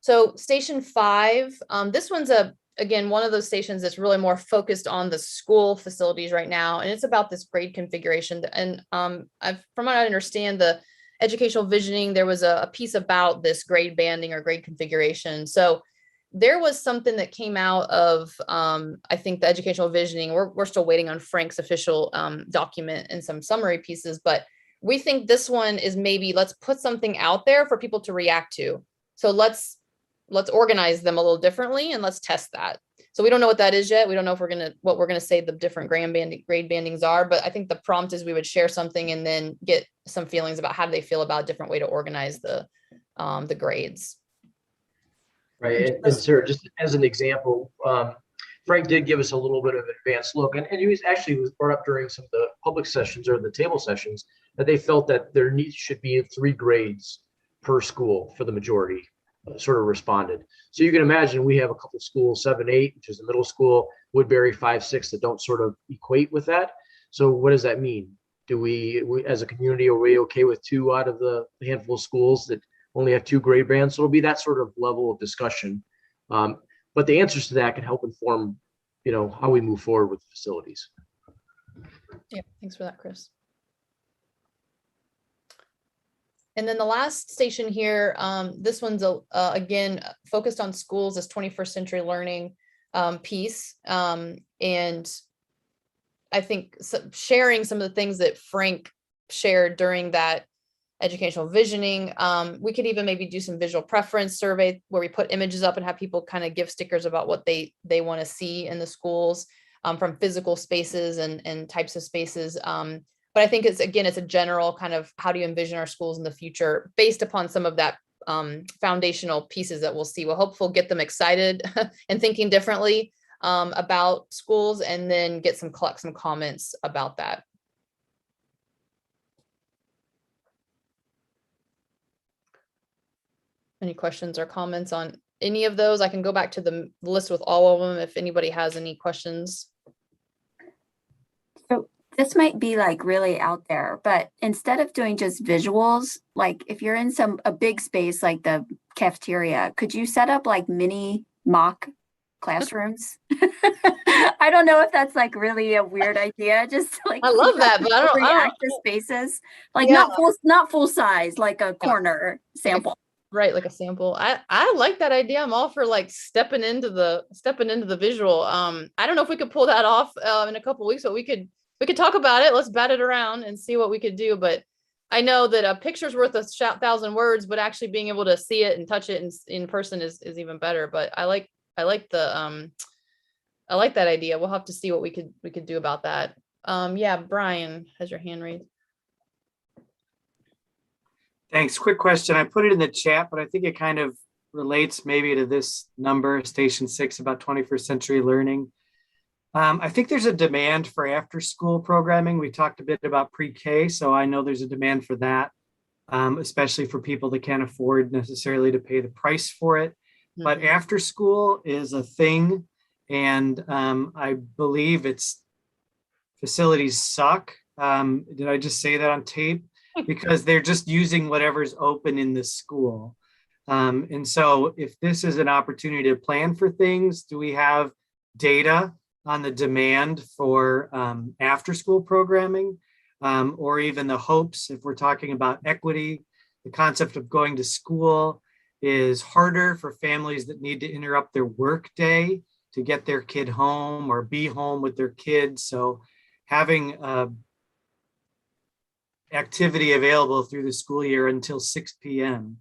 So Station 5, this one's again, one of those stations that's really more focused on the school facilities right now. And it's about this grade configuration. And from what I understand, the educational visioning, there was a piece about this grade banding or grade configuration. So there was something that came out of, I think, the educational visioning. We're still waiting on Frank's official document and some summary pieces, but we think this one is maybe, let's put something out there for people to react to. So let's organize them a little differently, and let's test that. So we don't know what that is yet. We don't know if what we're gonna say the different grade bandings are, but I think the prompt is we would share something and then get some feelings about how do they feel about a different way to organize the grades. Right, and Sarah, just as an example, Frank did give us a little bit of an advanced look, and he was brought up during some of the public sessions or the table sessions that they felt that there should be 3 grades per school for the majority. Sort of responded. So you can imagine we have a couple of schools, 7, 8, which is the middle school, Woodbury 5, 6, that don't sort of equate with that. So what does that mean? Do we as a community, are we okay with 2 out of the handful of schools that only have 2 grade bands? So it'll be that sort of level of discussion. But the answers to that can help inform, how we move forward with the facilities. Yeah, thanks for that, Chris. And then the last station here, this one's again focused on schools as 21st century learning piece. And I think sharing some of the things that Frank shared during that educational visioning, we could even maybe do some visual preference survey where we put images up and have people kind of give stickers about what they want to see in the schools from physical spaces and types of spaces. But I think it's a general kind of how do you envision our schools in the future based upon some of that foundational pieces that we'll see. We'll hopefully get them excited and thinking differently. about schools, and then collect some comments about that. Any questions or comments on any of those? I can go back to the list with all of them if anybody has any questions. So this might be like really out there, but instead of doing just visuals, like if you're in a big space like the cafeteria, could you set up like mini mock classrooms? I don't know if that's like really a weird idea. Just like I love that, but I don't active spaces, like Yeah. not full size, like a corner sample. Right, like a sample. I like that idea. I'm all for like stepping into the visual. I don't know if we could pull that off in a couple weeks, but we could talk about it. Let's bat it around and see what we could do. But I know that a picture's worth 1,000 words, but actually being able to see it and touch it in person is even better. But I like that idea. We'll have to see what we could do about that. Yeah, Brian has your hand raised. Thanks. Quick question. I put it in the chat, but I think it kind of relates maybe to this number, Station 6, about 21st century learning. I think there's a demand for after school programming. We talked a bit about pre-K, so I know there's a demand for that, especially for people that can't afford necessarily to pay the price for it. But after school is a thing, and I believe its facilities suck. Did I just say that on tape? Because they're just using whatever's open in the school. And so if this is an opportunity to plan for things, do we have data on the demand for after school programming, or even the hopes, if we're talking about equity, the concept of going to school is harder for families that need to interrupt their work day to get their kid home or be home with their kids. So having activity available through the school year until 6 p.m.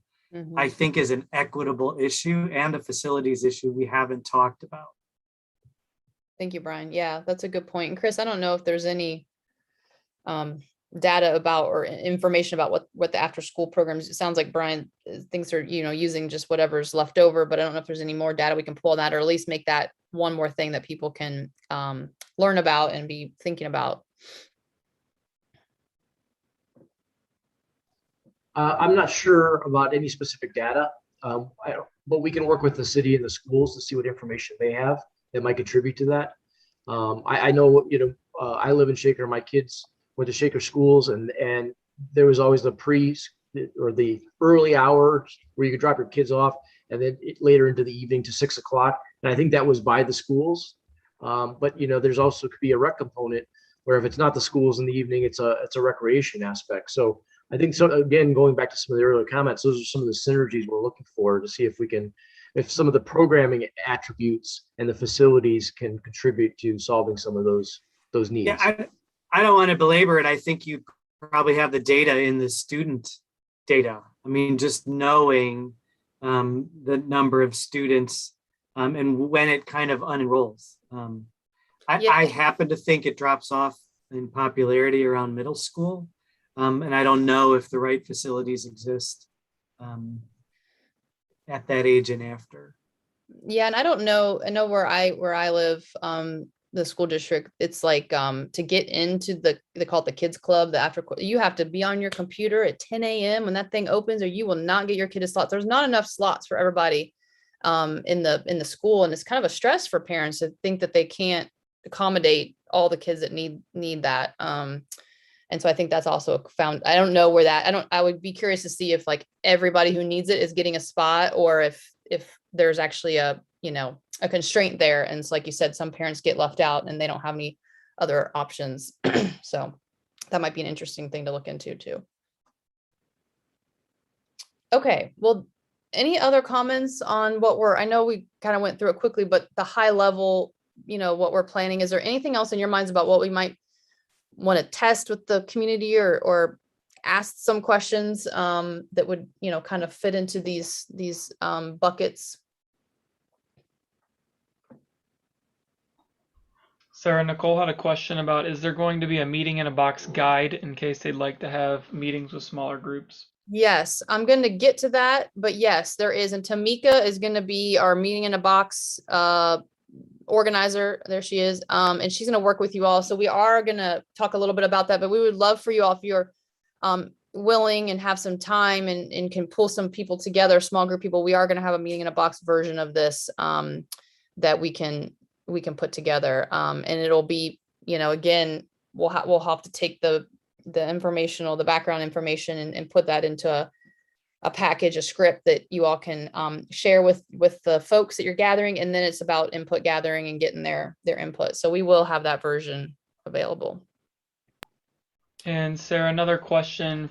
I think is an equitable issue and a facilities issue we haven't talked about. Thank you, Brian. Yeah, that's a good point. And Chris, I don't know if there's any data about or information about what the after school programs. It sounds like Brian thinks are using just whatever's left over, but I don't know if there's any more data we can pull on that, or at least make that one more thing that people can learn about and be thinking about. I'm not sure about any specific data, but we can work with the city and the schools to see what information they have that might contribute to that. I know, I live in Shaker. My kids went to Shaker schools, and there was always the or the early hours where you could drop your kids off, and then later into the evening to 6 o'clock. And I think that was by the schools. But there's also could be a rec component where if it's not the schools in the evening, it's a recreation aspect. So I think, so again, going back to some of the earlier comments, those are some of the synergies we're looking for to see if some of the programming attributes and the facilities can contribute to solving some of those needs. Yeah, I don't want to belabor it. I think you probably have the data in the student data. I mean, just knowing the number of students and when it kind of unrolls. I happen to think it drops off in popularity around middle school. And I don't know if the right facilities exist at that age and after. Yeah, and I don't know. I know where I live, the school district. It's like to get into they call it the kids club. You have to be on your computer at 10 a.m. when that thing opens, or you will not get your kid a slot. There's not enough slots for everybody in the school, and it's kind of a stress for parents to think that they can't accommodate all the kids that need that. And so I think that's also I don't know where I would be curious to see if like everybody who needs it is getting a spot, or if there's actually a constraint there. And it's like you said, some parents get left out and they don't have any other options. So that might be an interesting thing to look into too. Okay, well, any other comments on I know we kind of went through it quickly, but the high level, what we're planning, is there anything else in your minds about what we might want to test with the community or ask some questions that would, kind of fit into these buckets? Sarah, Nicole had a question about, is there going to be a meeting in a box guide in case they'd like to have meetings with smaller groups? Yes, I'm going to get to that, but yes, there is. And Tamika is going to be our meeting in a box organizer. There she is. And she's going to work with you all. So we are going to talk a little bit about that, but we would love for you all, if you're willing and have some time and can pull some people together, small group people, we are going to have a meeting in a box version of this that we can put together. And it'll be, again, we'll have to take the informational, the background information and put that into a package, a script that you all can share with the folks that you're gathering. And then it's about input gathering and getting their input. So we will have that version available. And Sarah, another question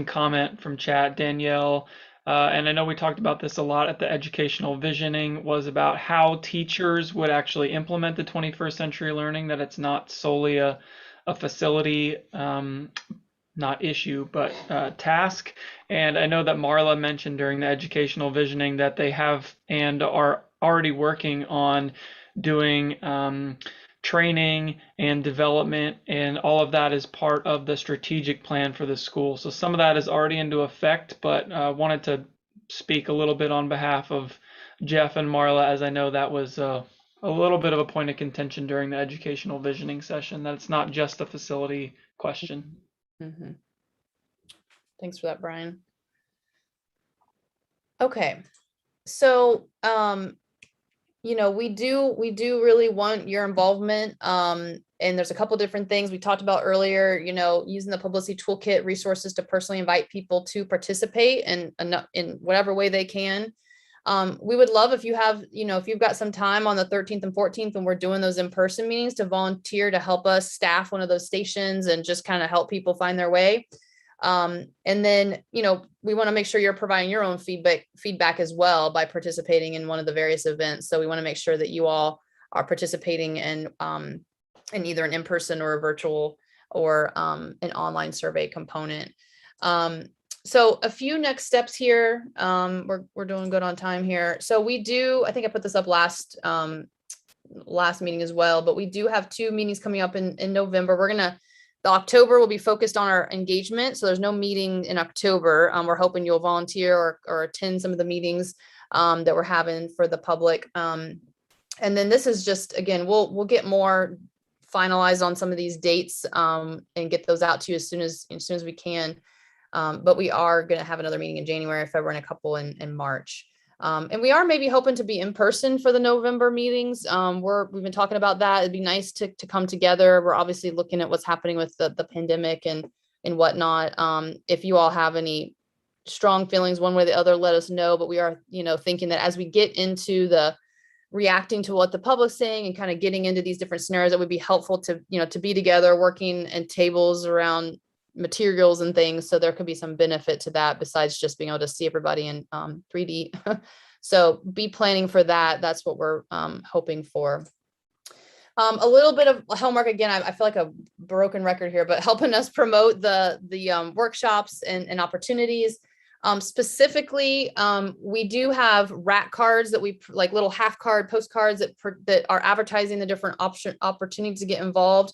comment from chat, Danielle. And I know we talked about this a lot at the educational visioning, was about how teachers would actually implement the 21st century learning, that it's not solely a facility not issue, but task. And I know that Marla mentioned during the educational visioning that they have and are already working on doing training and development, and all of that is part of the strategic plan for the school. So some of that is already into effect, but wanted to speak a little bit on behalf of Jeff and Marla, as I know that was a little bit of a point of contention during the educational visioning session, that it's not just a facility question. Mm-hmm. Thanks for that, Brian. Okay, so we do really want your involvement, and there's a couple different things we talked about earlier, using the publicity toolkit resources to personally invite people to participate in whatever way they can. We would love if you have, if you've got some time on the 13th and 14th when we're doing those in-person meetings, to volunteer to help us staff one of those stations and just kind of help people find their way. And then, we want to make sure you're providing your own feedback as well by participating in one of the various events. So we want to make sure that you all are participating in either an in-person or a virtual or an online survey component. So a few next steps here. We're doing good on time here. So we do, I think I put this up last meeting as well, but we do have 2 meetings coming up in November. The October will be focused on our engagement. So there's no meeting in October. We're hoping you'll volunteer or attend some of the meetings that we're having for the public. And then this is just, again, we'll get more finalized on some of these dates and get those out to you as soon as we can. But we are going to have another meeting in January, February, and a couple in March. And we are maybe hoping to be in person for the November meetings. We've been talking about that. It'd be nice to come together. We're obviously looking at what's happening with the pandemic and whatnot. If you all have any strong feelings one way or the other, let us know. But we are, thinking that as we get into the reacting to what the public's saying and kind of getting into these different scenarios, it would be helpful to be together, working at tables around materials and things. So there could be some benefit to that besides just being able to see everybody in 3D. So be planning for that. That's what we're hoping for. A little bit of homework again. I feel like a broken record here, but helping us promote the workshops and opportunities. Specifically, we do have rack cards that we like, little half card postcards that are advertising the different opportunities to get involved.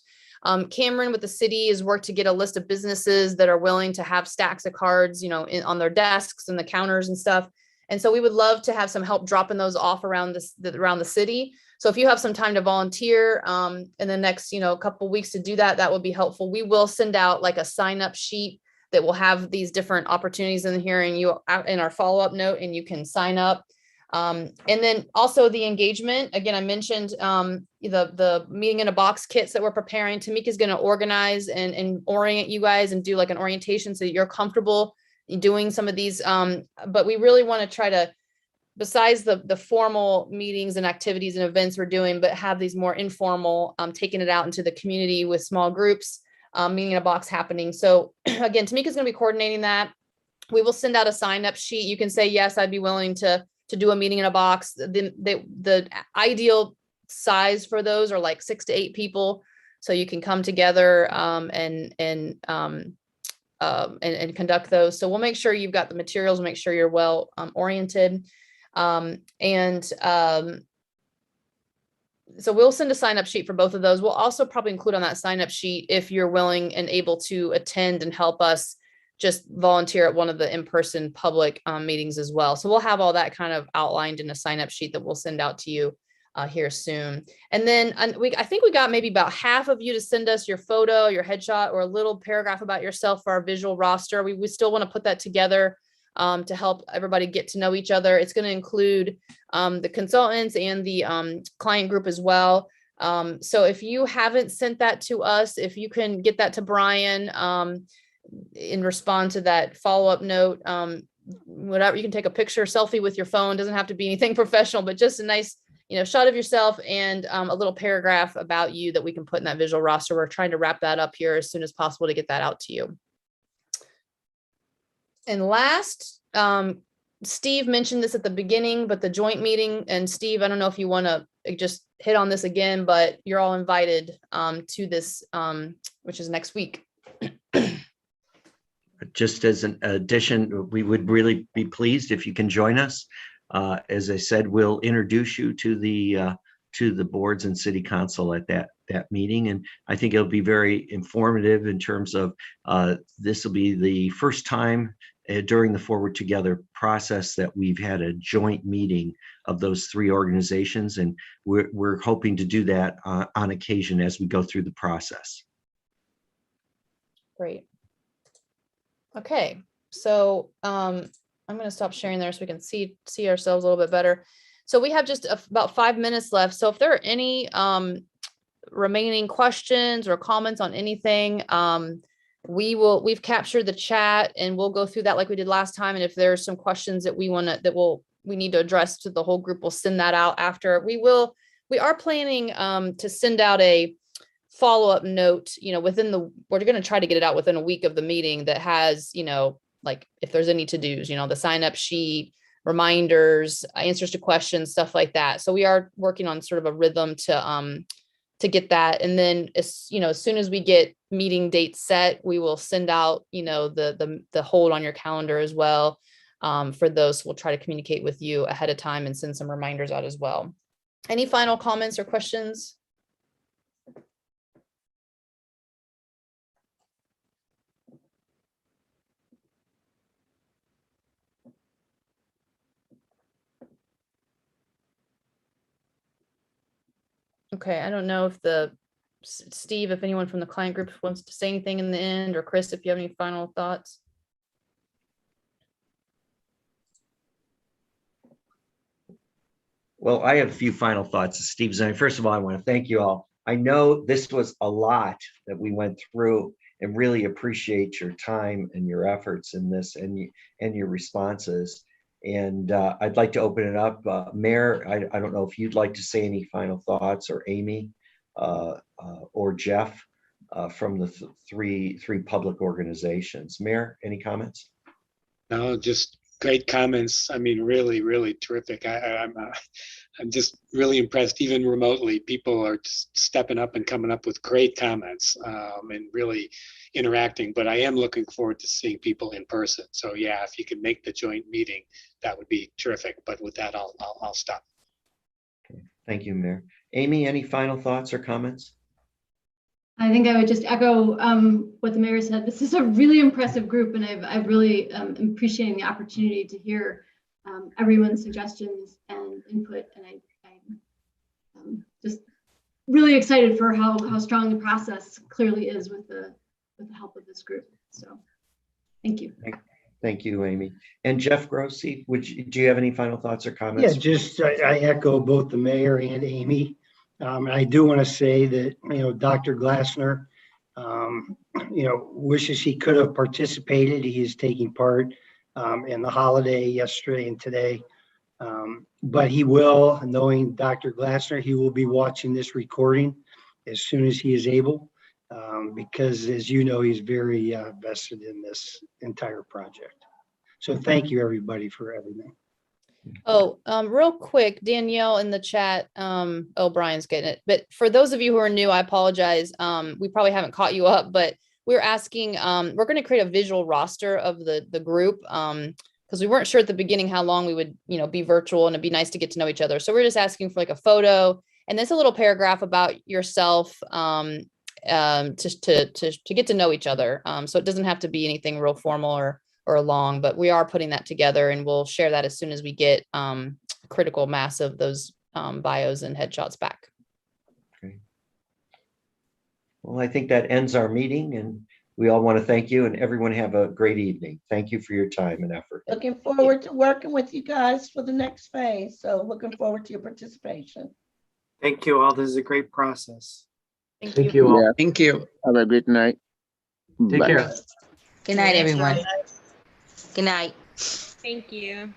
Cameron with the city has worked to get a list of businesses that are willing to have stacks of cards, on their desks and the counters and stuff. And so we would love to have some help dropping those off around the city. So if you have some time to volunteer in the next, couple weeks to do that, that would be helpful. We will send out like a sign up sheet that will have these different opportunities in here and in our follow-up note, and you can sign up. And then also the engagement, again, I mentioned the meeting in a box kits that we're preparing. Tamika is going to organize and orient you guys and do like an orientation so that you're comfortable doing some of these. But we really want to try to, besides the formal meetings and activities and events we're doing, but have these more informal, taking it out into the community with small groups, meeting in a box happening. So again, Tamika is going to be coordinating that. We will send out a sign up sheet. You can say, yes, I'd be willing to do a meeting in a box. The ideal size for those are like 6 to 8 people. So you can come together and conduct those. So we'll make sure you've got the materials, make sure you're well oriented. So we'll send a sign up sheet for both of those. We'll also probably include on that sign up sheet if you're willing and able to attend and help us just volunteer at one of the in-person public meetings as well. So we'll have all that kind of outlined in a sign up sheet that we'll send out to you here soon. And then I think we got maybe about half of you to send us your photo, your headshot, or a little paragraph about yourself for our visual roster. We still want to put that together to help everybody get to know each other. It's going to include the consultants and the client group as well. So if you haven't sent that to us, if you can get that to Brian in response to that follow-up note, whatever, you can take a picture, selfie with your phone. Doesn't have to be anything professional, but just a nice, shot of yourself and a little paragraph about you that we can put in that visual roster. We're trying to wrap that up here as soon as possible to get that out to you. And last, Steve mentioned this at the beginning, but the joint meeting, and Steve, I don't know if you want to just hit on this again, but you're all invited to this, which is next week. Just as an addition, we would really be pleased if you can join us. As I said, we'll introduce you to the boards and city council at that meeting, and I think it'll be very informative in terms of this will be the first time during the Forward Together process that we've had a joint meeting of those three organizations, and we're hoping to do that on occasion as we go through the process. Great. Okay, so I'm going to stop sharing there so we can see ourselves a little bit better. So we have just about 5 minutes left. So if there are any remaining questions or comments on anything, we've captured the chat and we'll go through that like we did last time. And if there's some questions that we need to address to the whole group, we'll send that out after. We are planning to send out a follow-up note, we're going to try to get it out within a week of the meeting that has, like if there's any to-dos, the sign-up sheet, reminders, answers to questions, stuff like that. So we are working on sort of a rhythm to get that. And then as soon as we get meeting dates set, we will send out, the hold on your calendar as well. For those, we'll try to communicate with you ahead of time and send some reminders out as well. Any final comments or questions? Okay, I don't know if Steve, if anyone from the client group wants to say anything in the end, or Chris, if you have any final thoughts. Well, I have a few final thoughts, Steve. First of all, I want to thank you all. I know this was a lot that we went through, and really appreciate your time and your efforts in this and your responses. And I'd like to open it up. Mayor, I don't know if you'd like to say any final thoughts, or Amy or Jeff from the three public organizations. Mayor, any comments? No, just great comments. I mean, really, really terrific. I'm just really impressed. Even remotely, people are just stepping up and coming up with great comments and really interacting. But I am looking forward to seeing people in person. So yeah, if you can make the joint meeting, that would be terrific. But with that, I'll stop. Okay. Thank you, Mayor. Amy, any final thoughts or comments? I think I would just echo what the mayor said. This is a really impressive group, and I've really appreciating the opportunity to hear everyone's suggestions and input. And I'm just really excited for how strong the process clearly is with the help of this group. So, thank you. Thank you, Amy. And Jeff Grossi, do you have any final thoughts or comments? Yeah, just I echo both the mayor and Amy. I do want to say that, Dr. Glassner, wishes he could have participated. He is taking part in the holiday yesterday and today. But he will, knowing Dr. Glassner, he will be watching this recording as soon as he is able, because as you know, he's very vested in this entire project. So thank you, everybody, for everything. Oh, real quick, Danielle in the chat. Brian's getting it. But for those of you who are new, I apologize. We probably haven't caught you up, but we're asking, we're going to create a visual roster of the group because we weren't sure at the beginning how long we would, be virtual, and it'd be nice to get to know each other. So we're just asking for like a photo and there's a little paragraph about yourself just to get to know each other. So it doesn't have to be anything real formal or long, but we are putting that together, and we'll share that as soon as we get critical mass of those bios and headshots back. Well, I think that ends our meeting, and we all want to thank you, and everyone have a great evening. Thank you for your time and effort. Looking forward to working with you guys for the next phase. So looking forward to your participation. Thank you all. This is a great process. Thank you all. Yeah, thank you. Have a great night. Take Bye. care. Good night, everyone. Good night. Thank you.